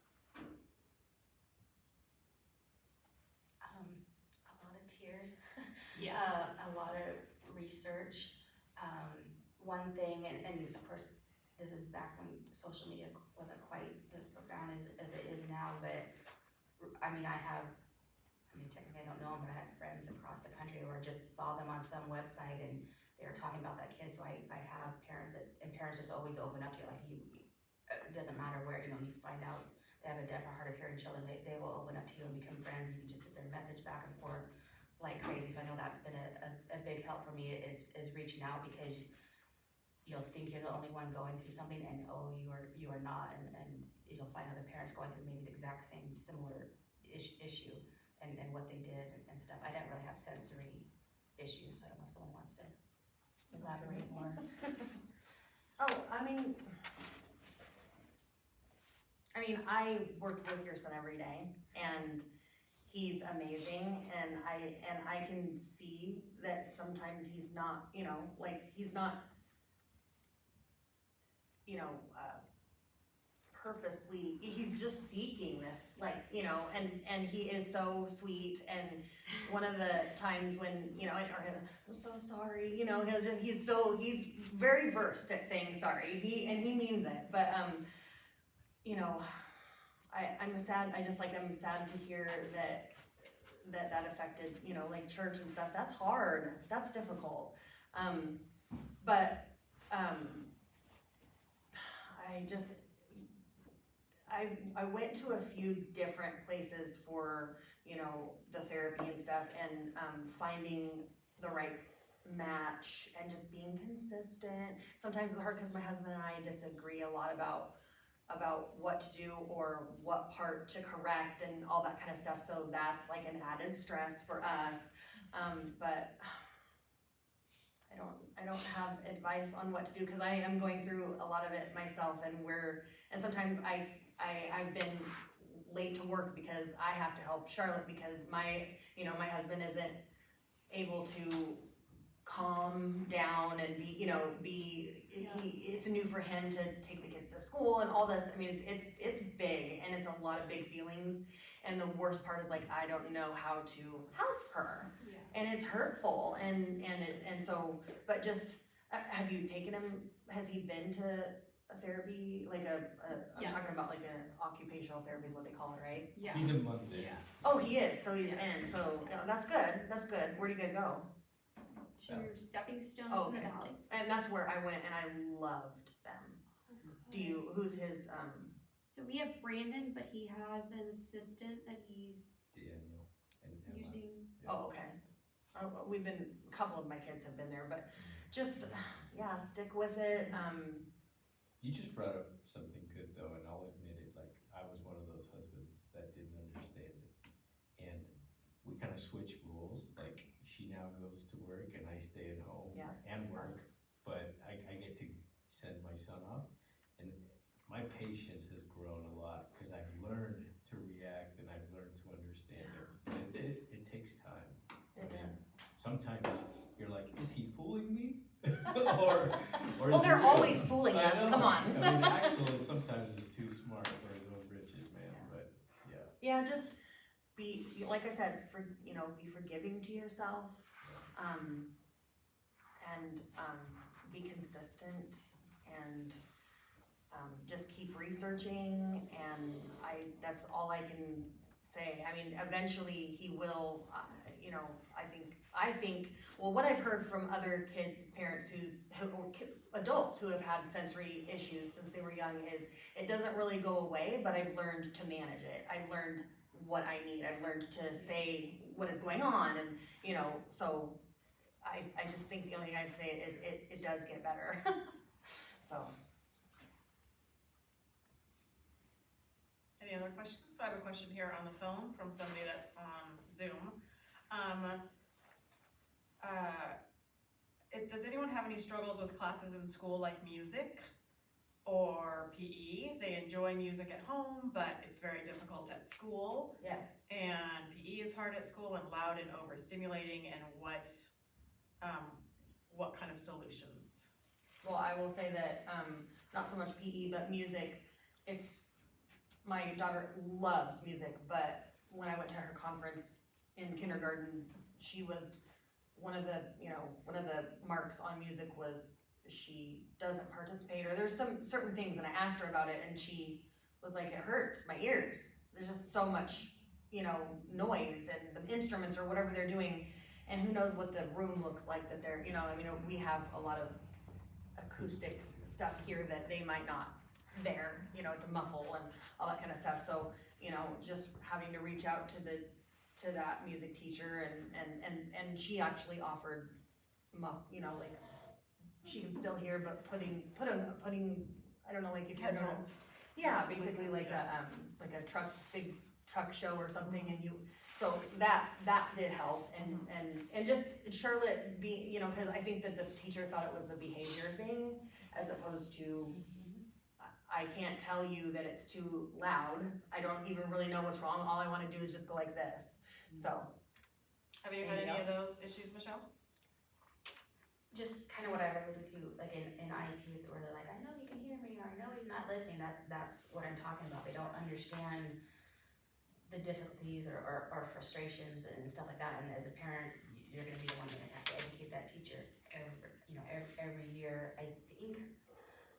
A lot of tears, Yeah. a lot of research. One thing, and of course, this is back when social media wasn't quite as profound as it is now, but technically I don't know them, but I had friends across the country where I just saw them on some website and they were talking about that kid, so I have parents and parents just always open up to you, it doesn't matter where, you find out they have a deaf or hard of hearing children, they will open up to you and become friends, and you can just sit there and message back and forth like crazy. So I know that's been a big help for me is reaching out, because you'll think you're the only one going through something, and you are not, and you'll find other parents going through maybe the exact same similar issue and what they did and stuff. I didn't really have sensory issues, so I don't know if someone wants to elaborate more. I work with your son every day, and he's amazing, and I can see that sometimes he's not, he's not, purposely, he's just seeking this, and he is so sweet, and one of the times when, I'm so sorry, he's very versed at saying sorry, he means it, but, I'm sad, I'm sad to hear that affected, church and stuff. That's hard, that's difficult. I went to a few different places for, the therapy and stuff, and finding the right match and just being consistent. Sometimes it's hard because my husband and I disagree a lot about what to do or what part to correct and all that kind of stuff, so that's an added stress for us. But I don't have advice on what to do, because I am going through a lot of it myself, and sometimes I've been late to work because I have to help Charlotte, because my husband isn't able to calm down and it's new for him to take the kids to school and all this. It's big, and it's a lot of big feelings, and the worst part is I don't know how to help her, and it's hurtful, and so, but just, have you taken him, has he been to a therapy, I'm Yes. talking about an occupational therapy is what they call it, right? Yeah. He's a Monday. Yeah. Oh, he is, so he's Yes. in, so, no, that's good, where do you guys go? To Stepping Stones Oh, in the okay. Valley. And that's where I went, and I loved them. Who's his, So we have Brandon, but he has an assistant that he's Daniel and Emma. using. oh, okay. A couple of my kids have been there, but just, stick with it, You just brought up something good though, and I'll admit it, I was one of those husbands that didn't understand it. And we kind of switched rules, she now goes to work and I stay at home Yeah. and work, but I get to send my son off. And my patience has grown a lot, because I've learned to react and I've learned to understand it. It takes time. Sometimes you're like, is he fooling me? or well, is they're he always real? fooling I us, know. come on. Axel sometimes is too smart for his own britches, man, but yeah, just like I said, be forgiving to yourself, and be consistent, and just keep researching, and that's all I can say. I mean, eventually he will, I think, well, what I've heard from other parents adults who have had sensory issues since they were young is it doesn't really go away, but I've learned to manage it. I've learned what I need. I've learned to say what is going on, and, so I just think the only thing I'd say is it does get better. So. Any other questions? I have a question here on the phone from somebody that's on Zoom. Does anyone have any struggles with classes in school like music or PE? They enjoy music at home, but it's very difficult at school. Yes. And PE is hard at school and loud and overstimulating, and what kind of solutions? Well, I will say that, not so much PE, but music, my daughter loves music, but when I went to her conference in kindergarten, she was, one of the marks on music was she doesn't participate, or there's some certain things, and I asked her about it, and she was like, it hurts my ears. There's just so much, noise, and the instruments or whatever they're doing, and who knows what the room looks like that they're, we have a lot of acoustic stuff here that they might not there, to muffle and all that kind of stuff. So, just having to reach out to that music teacher, and she actually offered like, she can still hear, but putting, I don't know, like if you're going, Headphones. yeah, basically like a big truck show or something, and so that did help, and just Charlotte because I think that the teacher thought it was a behavior thing, as opposed to, I can't tell you that it's too loud, I don't even really know what's wrong, all I wanna do is just go like this, so. Have you had any of those issues, Michelle? Just kind of what I alluded to, like in IEPs, where they're like, I know he can hear me, or I know he's not listening, that's what I'm talking about. They don't understand the difficulties or frustrations and stuff like that, and as a parent, you're gonna be the one that have to educate that teacher every year. I think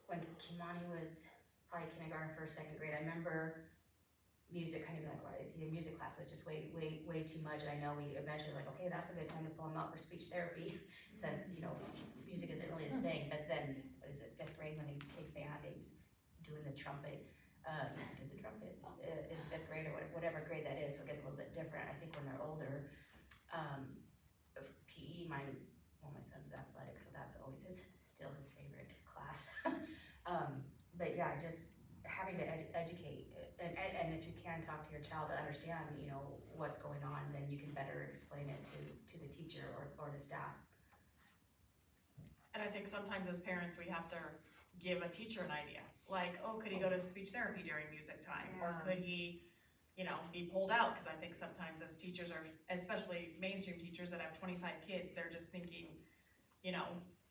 when Kimani was probably kindergarten, first, second grade, I remember music kind of being like, why is he in music class? It's just way too much. And I know we eventually were like, okay, that's a good time to pull him out for speech therapy, since, music isn't really his thing. But then, what is it, 5th grade, when they take band, he's doing the trumpet, did the trumpet in 5th grade, or whatever grade that is, so it gets a little bit different. I think when they're older, PE, my son's athletic, so that's always still his favorite class. But yeah, just having to educate, and if you can talk to your child to understand, what's going on, then you can better explain it to the teacher or the staff. And I think sometimes as parents, we have to give a teacher an idea, like, oh, could he go to speech therapy during music time? Or could he, be pulled out? Because I think sometimes as teachers, especially mainstream teachers that have 25 kids, they're just thinking,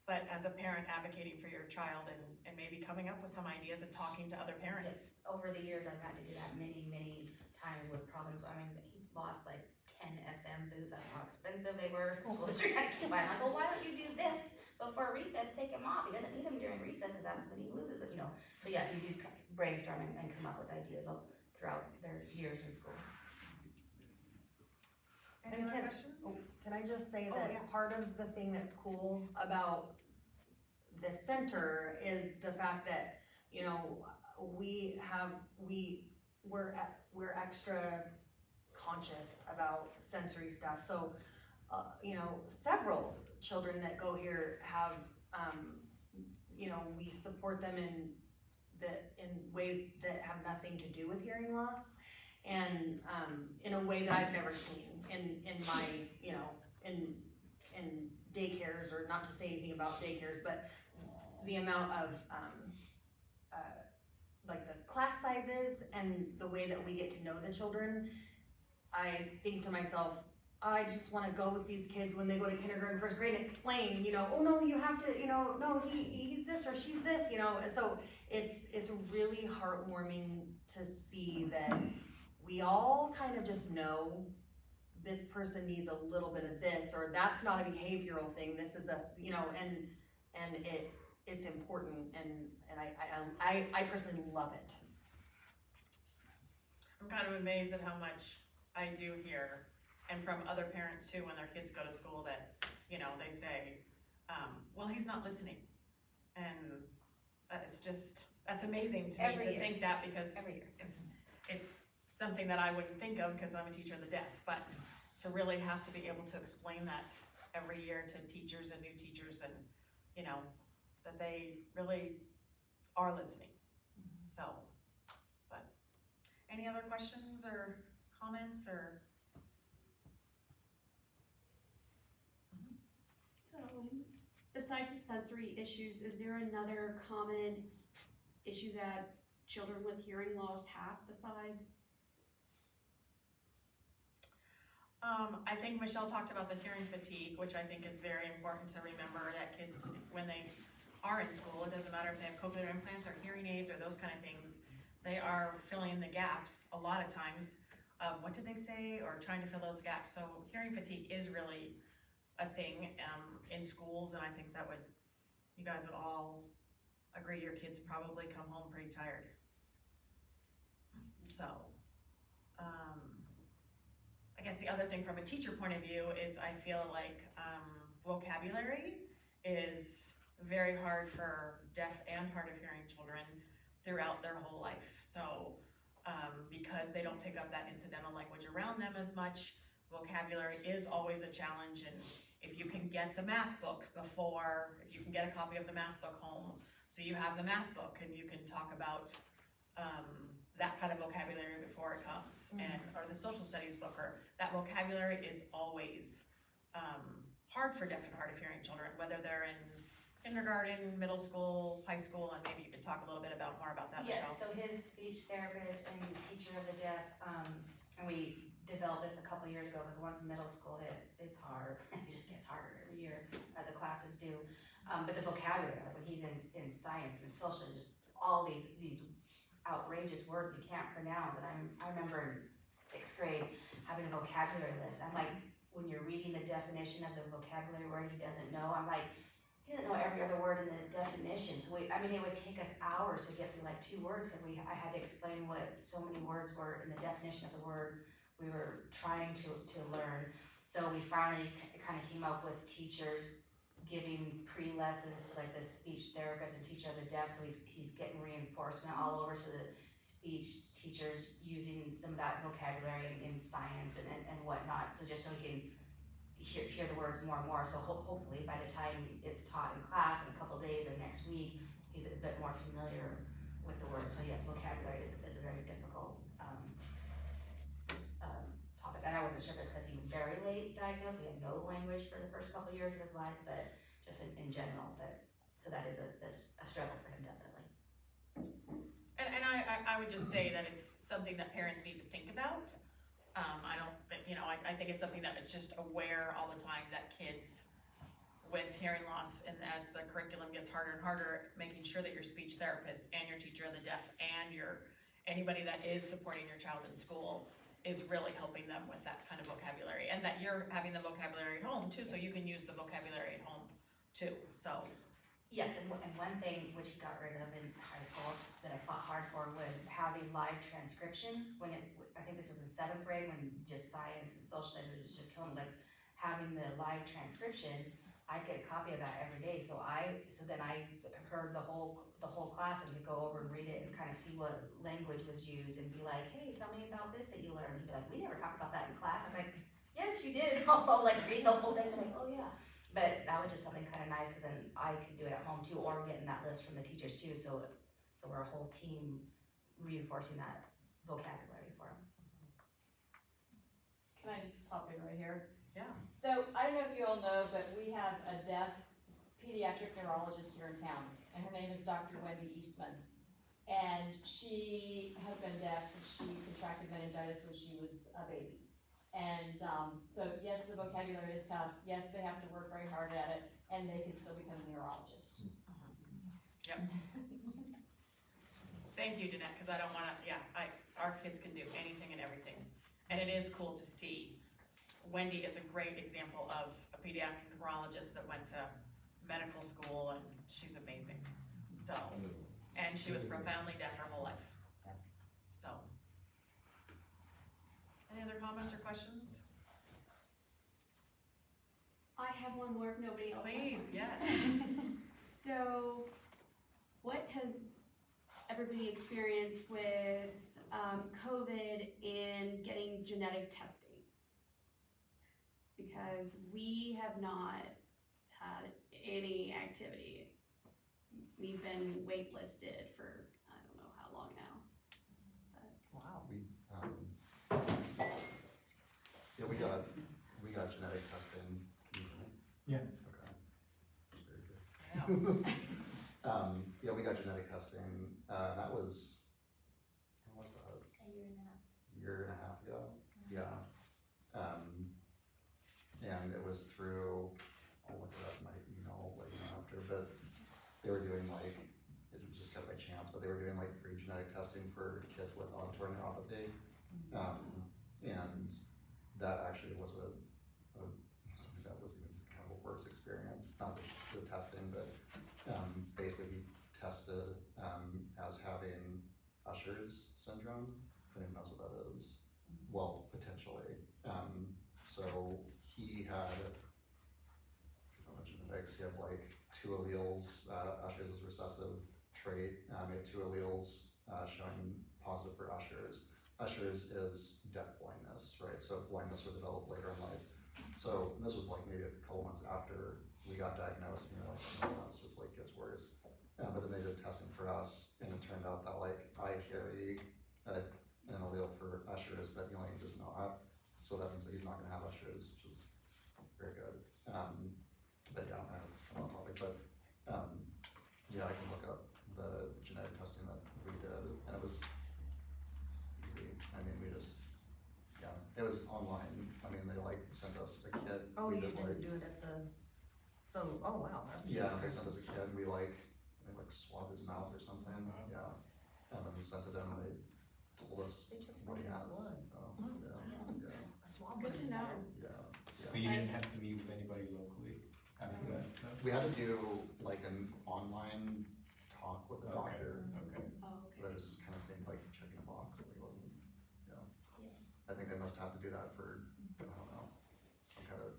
but as a parent advocating for your child and maybe coming up with some ideas and talking to other parents. Yes, over the years, I've had to do that many times with problems. I mean, he lost like 10 FM booths. I don't know how expensive they were. Schools are trying to keep buying. Like, well, why don't you do this before recess? Take him off. He doesn't need them during recess, because that's when he loses it, So yes, you do brainstorm and come up with ideas throughout their years in school. Any other questions? Can I just say Oh, that yeah. part of the thing that's cool about this center is the fact that, we're extra conscious about sensory stuff. So, several children that go here have, we support them in ways that have nothing to do with hearing loss, and in a way that I've never seen in my, in daycares, or not to say anything about daycares, but the amount of like the class sizes and the way that we get to know the children. I think to myself, I just want to go with these kids when they go to kindergarten, 1st grade, and explain, oh no, you have to, no, he's this or she's this, So it's really heartwarming to see that we all kind of just know this person needs a little bit of this, or that's not a behavioral thing, this is a, you know, and it's important, and I personally love it. I'm kind of amazed at how much I do hear, and from other parents too, when their kids go to school, that, you know, they say, well, he's not listening. And it's just, that's amazing to me Every to year. think that, because Every year. it's something that I wouldn't think of because I'm a teacher of the deaf, but to really have to be able to explain that every year to teachers and new teachers, and, you know, that they really are listening. So, but, any other questions or comments or? So, besides the sensory issues, is there another common issue that children with hearing loss have besides? I think Michelle talked about the hearing fatigue, which I think is very important to remember, that kids, when they are in school, it doesn't matter if they have cochlear implants or hearing aids or those kind of things, they are filling in the gaps a lot of times of what did they say, or trying to fill those gaps. So hearing fatigue is really a thing in schools, and I think that would, you guys would all agree your kids probably come home pretty tired. So, I guess the other thing from a teacher point of view is I feel like vocabulary is very hard for deaf and hard of hearing children throughout their whole life. So because they don't pick up that incidental language around them as much, vocabulary is always a challenge. And if you can get the math book before, if you can get a copy of the math book home, so you have the math book and you can talk about that kind of vocabulary before it comes, and or the social studies book, or that vocabulary is always hard for deaf and hard of hearing children, whether they're in kindergarten, middle school, high school, and maybe you could talk a little bit more about that, Yes, Michelle. so his speech therapist and teacher of the deaf, and we developed this a couple years ago, because once middle school hit, it's hard, it just gets harder every year, the classes do. But the vocabulary, like when he's in science and social, just all these outrageous words you can't pronounce, and I remember in 6th grade having a vocabulary list. I'm like, when you're reading the definition of the vocabulary word he doesn't know, I'm like, he doesn't know every other word in the definition. So it would take us hours to get through like 2 words, because I had to explain what so many words were in the definition of the word we were trying to learn. So we finally kind of came up with teachers giving pre-lessons to like the speech therapist and teacher of the deaf, so he's getting reinforcement all over, so the speech teachers using some of that vocabulary in science and whatnot, so just so he can hear the words more and more. So hopefully by the time it's taught in class in a couple days or next week, he's a bit more familiar with the words. So yes, vocabulary is a very difficult topic, and I wasn't sure just because he was very late diagnosed, he had no language for the first couple years of his life, but just in general, so that is a struggle for him, definitely. And I would just say that it's something that parents need to think about. I don't think, I think it's something that it's just aware all the time that kids with hearing loss, and as the curriculum gets harder and harder, making sure that your speech therapist and your teacher of the deaf and anybody that is supporting your child in school is really helping them with that kind of vocabulary, and that you're having the vocabulary at home too, so you can use the vocabulary at home too, so. Yes, and one thing which he got rid of in high school that I fought hard for was having live transcription. I think this was in 7th grade, when just science and social studies was just killing, like having the live transcription, I'd get a copy of that every day. So then I heard the whole class, and could go over and read it and kind of see what language was used and be like, hey, tell me about this that you learned. And he'd be like, we never talked about that in class. I'm like, yes, you did. I'll like read the whole thing and like, oh yeah. But that was just something kind of nice, because then I could do it at home too, or getting that list from the teachers too. So we're a whole team reinforcing that vocabulary for them. Can I just pop in right here? Yeah. So, I don't know if you all know, but we have a deaf pediatric neurologist here in town, and her name is Dr. Wendy Eastman. And she has been deaf since she contracted meningitis when she was a baby. And so yes, the vocabulary is tough. Yes, they have to work very hard at it, and they can still become a neurologist. Yep. Thank you, Danette, because I don't wanna, our kids can do anything and everything. And it is cool to see. Wendy is a great example of a pediatric neurologist that went to medical school, and she's amazing. So, and she was profoundly deaf her whole life. So. Any other comments or questions? I have one more if nobody else has. Please, yes. So, what has everybody experienced with COVID and getting genetic testing? Because we have not had any activity. We've been waitlisted for, I don't know how long now. Wow. Yeah, we got genetic testing. Yeah. Okay. That's very good. Yeah, we got genetic testing, that was, when was that? A year and a half. Year and a half ago, yeah. And it was through, I'll look it up, my email, like, after, but they were doing like, it was just kind of by chance, but they were doing like free genetic testing for kids with auditory neuropathy. And that actually was something that was even kind of a worse experience, not the testing, but basically he tested as having Usher's syndrome, if anyone knows what that is. Well, potentially. So he had, I don't know genetics, he had like 2 alleles, Usher's is recessive trait, he had 2 alleles showing positive for Usher's. Usher's is deaf blindness, right? So blindness would develop later in life. So this was like maybe a couple months after we got diagnosed, and we were like, oh, it's just like gets worse. But then they did testing for us, and it turned out that like I carry an allele for Usher's, but Elaine does not. So that means that he's not gonna have Usher's, which is very good. But yeah, I don't know if it's come on topic, but yeah, I can look up the genetic testing that we did, and it was easy. I mean, we just, yeah, it was online. I mean, they like sent us a kit. Oh, We you did, didn't do it at the, so, oh, wow. that's- Yeah, they sent us a kid, and they like swabbed his mouth or something, yeah. And then we sent it in, and they told us They took what he my has, blood. so, yeah, A swab Good would to be know. better. yeah. But you didn't have to meet with anybody locally after that, no? We had to do like an online talk with a doctor, Okay. Oh, okay. that just kind of seemed like checking a box, like it wasn't, yeah. I think they must have to do that for, I don't know, some kind of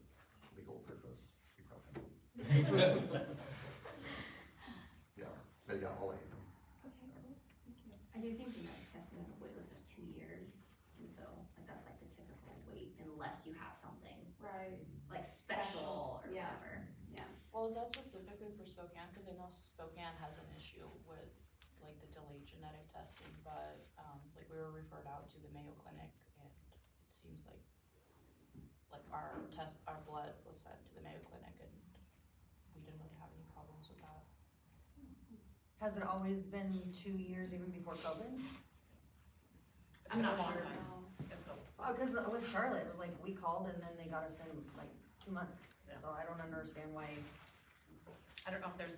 legal purpose. We probably don't. Yeah, but yeah, I'll let you know. Okay, cool, thank you. I do think genetic testing is a wait list of 2 years, and so like that's like the typical wait unless you have something Right. like special or Yeah. whatever. Well, is that specifically for Spokane? Cause I know Spokane has an issue with like the delayed genetic testing, but, like we were referred out to the Mayo Clinic, and it seems like our blood was sent to the Mayo Clinic, and we didn't really have any problems with that. Has it always been 2 years even before COVID? It's I'm been not a long sure. time. It's a, Oh, cause with Charlotte, like we called and then they got us in like 2 months, Yeah. so I don't understand why. I don't know if there's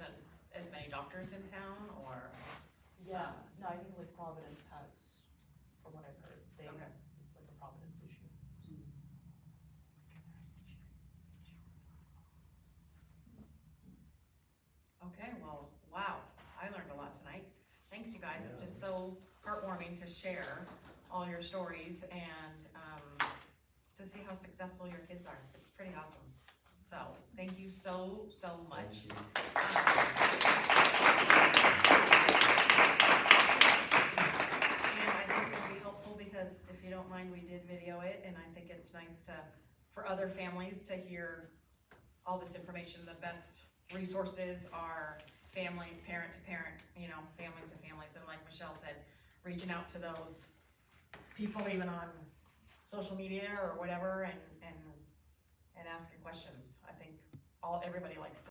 as many doctors in town, or, Yeah, no, I think like Providence has, from what I've heard, Okay. it's like a Providence issue. okay, well, wow, I learned a lot tonight. Thanks, you guys, it's just so heartwarming to share all your stories and, to see how successful your kids are. It's pretty awesome. So, thank you so, so much. And I think it would be helpful because if you don't mind, we did video it, and I think it's nice for other families to hear all this information. The best resources are family, parent to parent, families to families, and like Michelle said, reaching out to those people even on social media or whatever, and asking questions. I think everybody likes to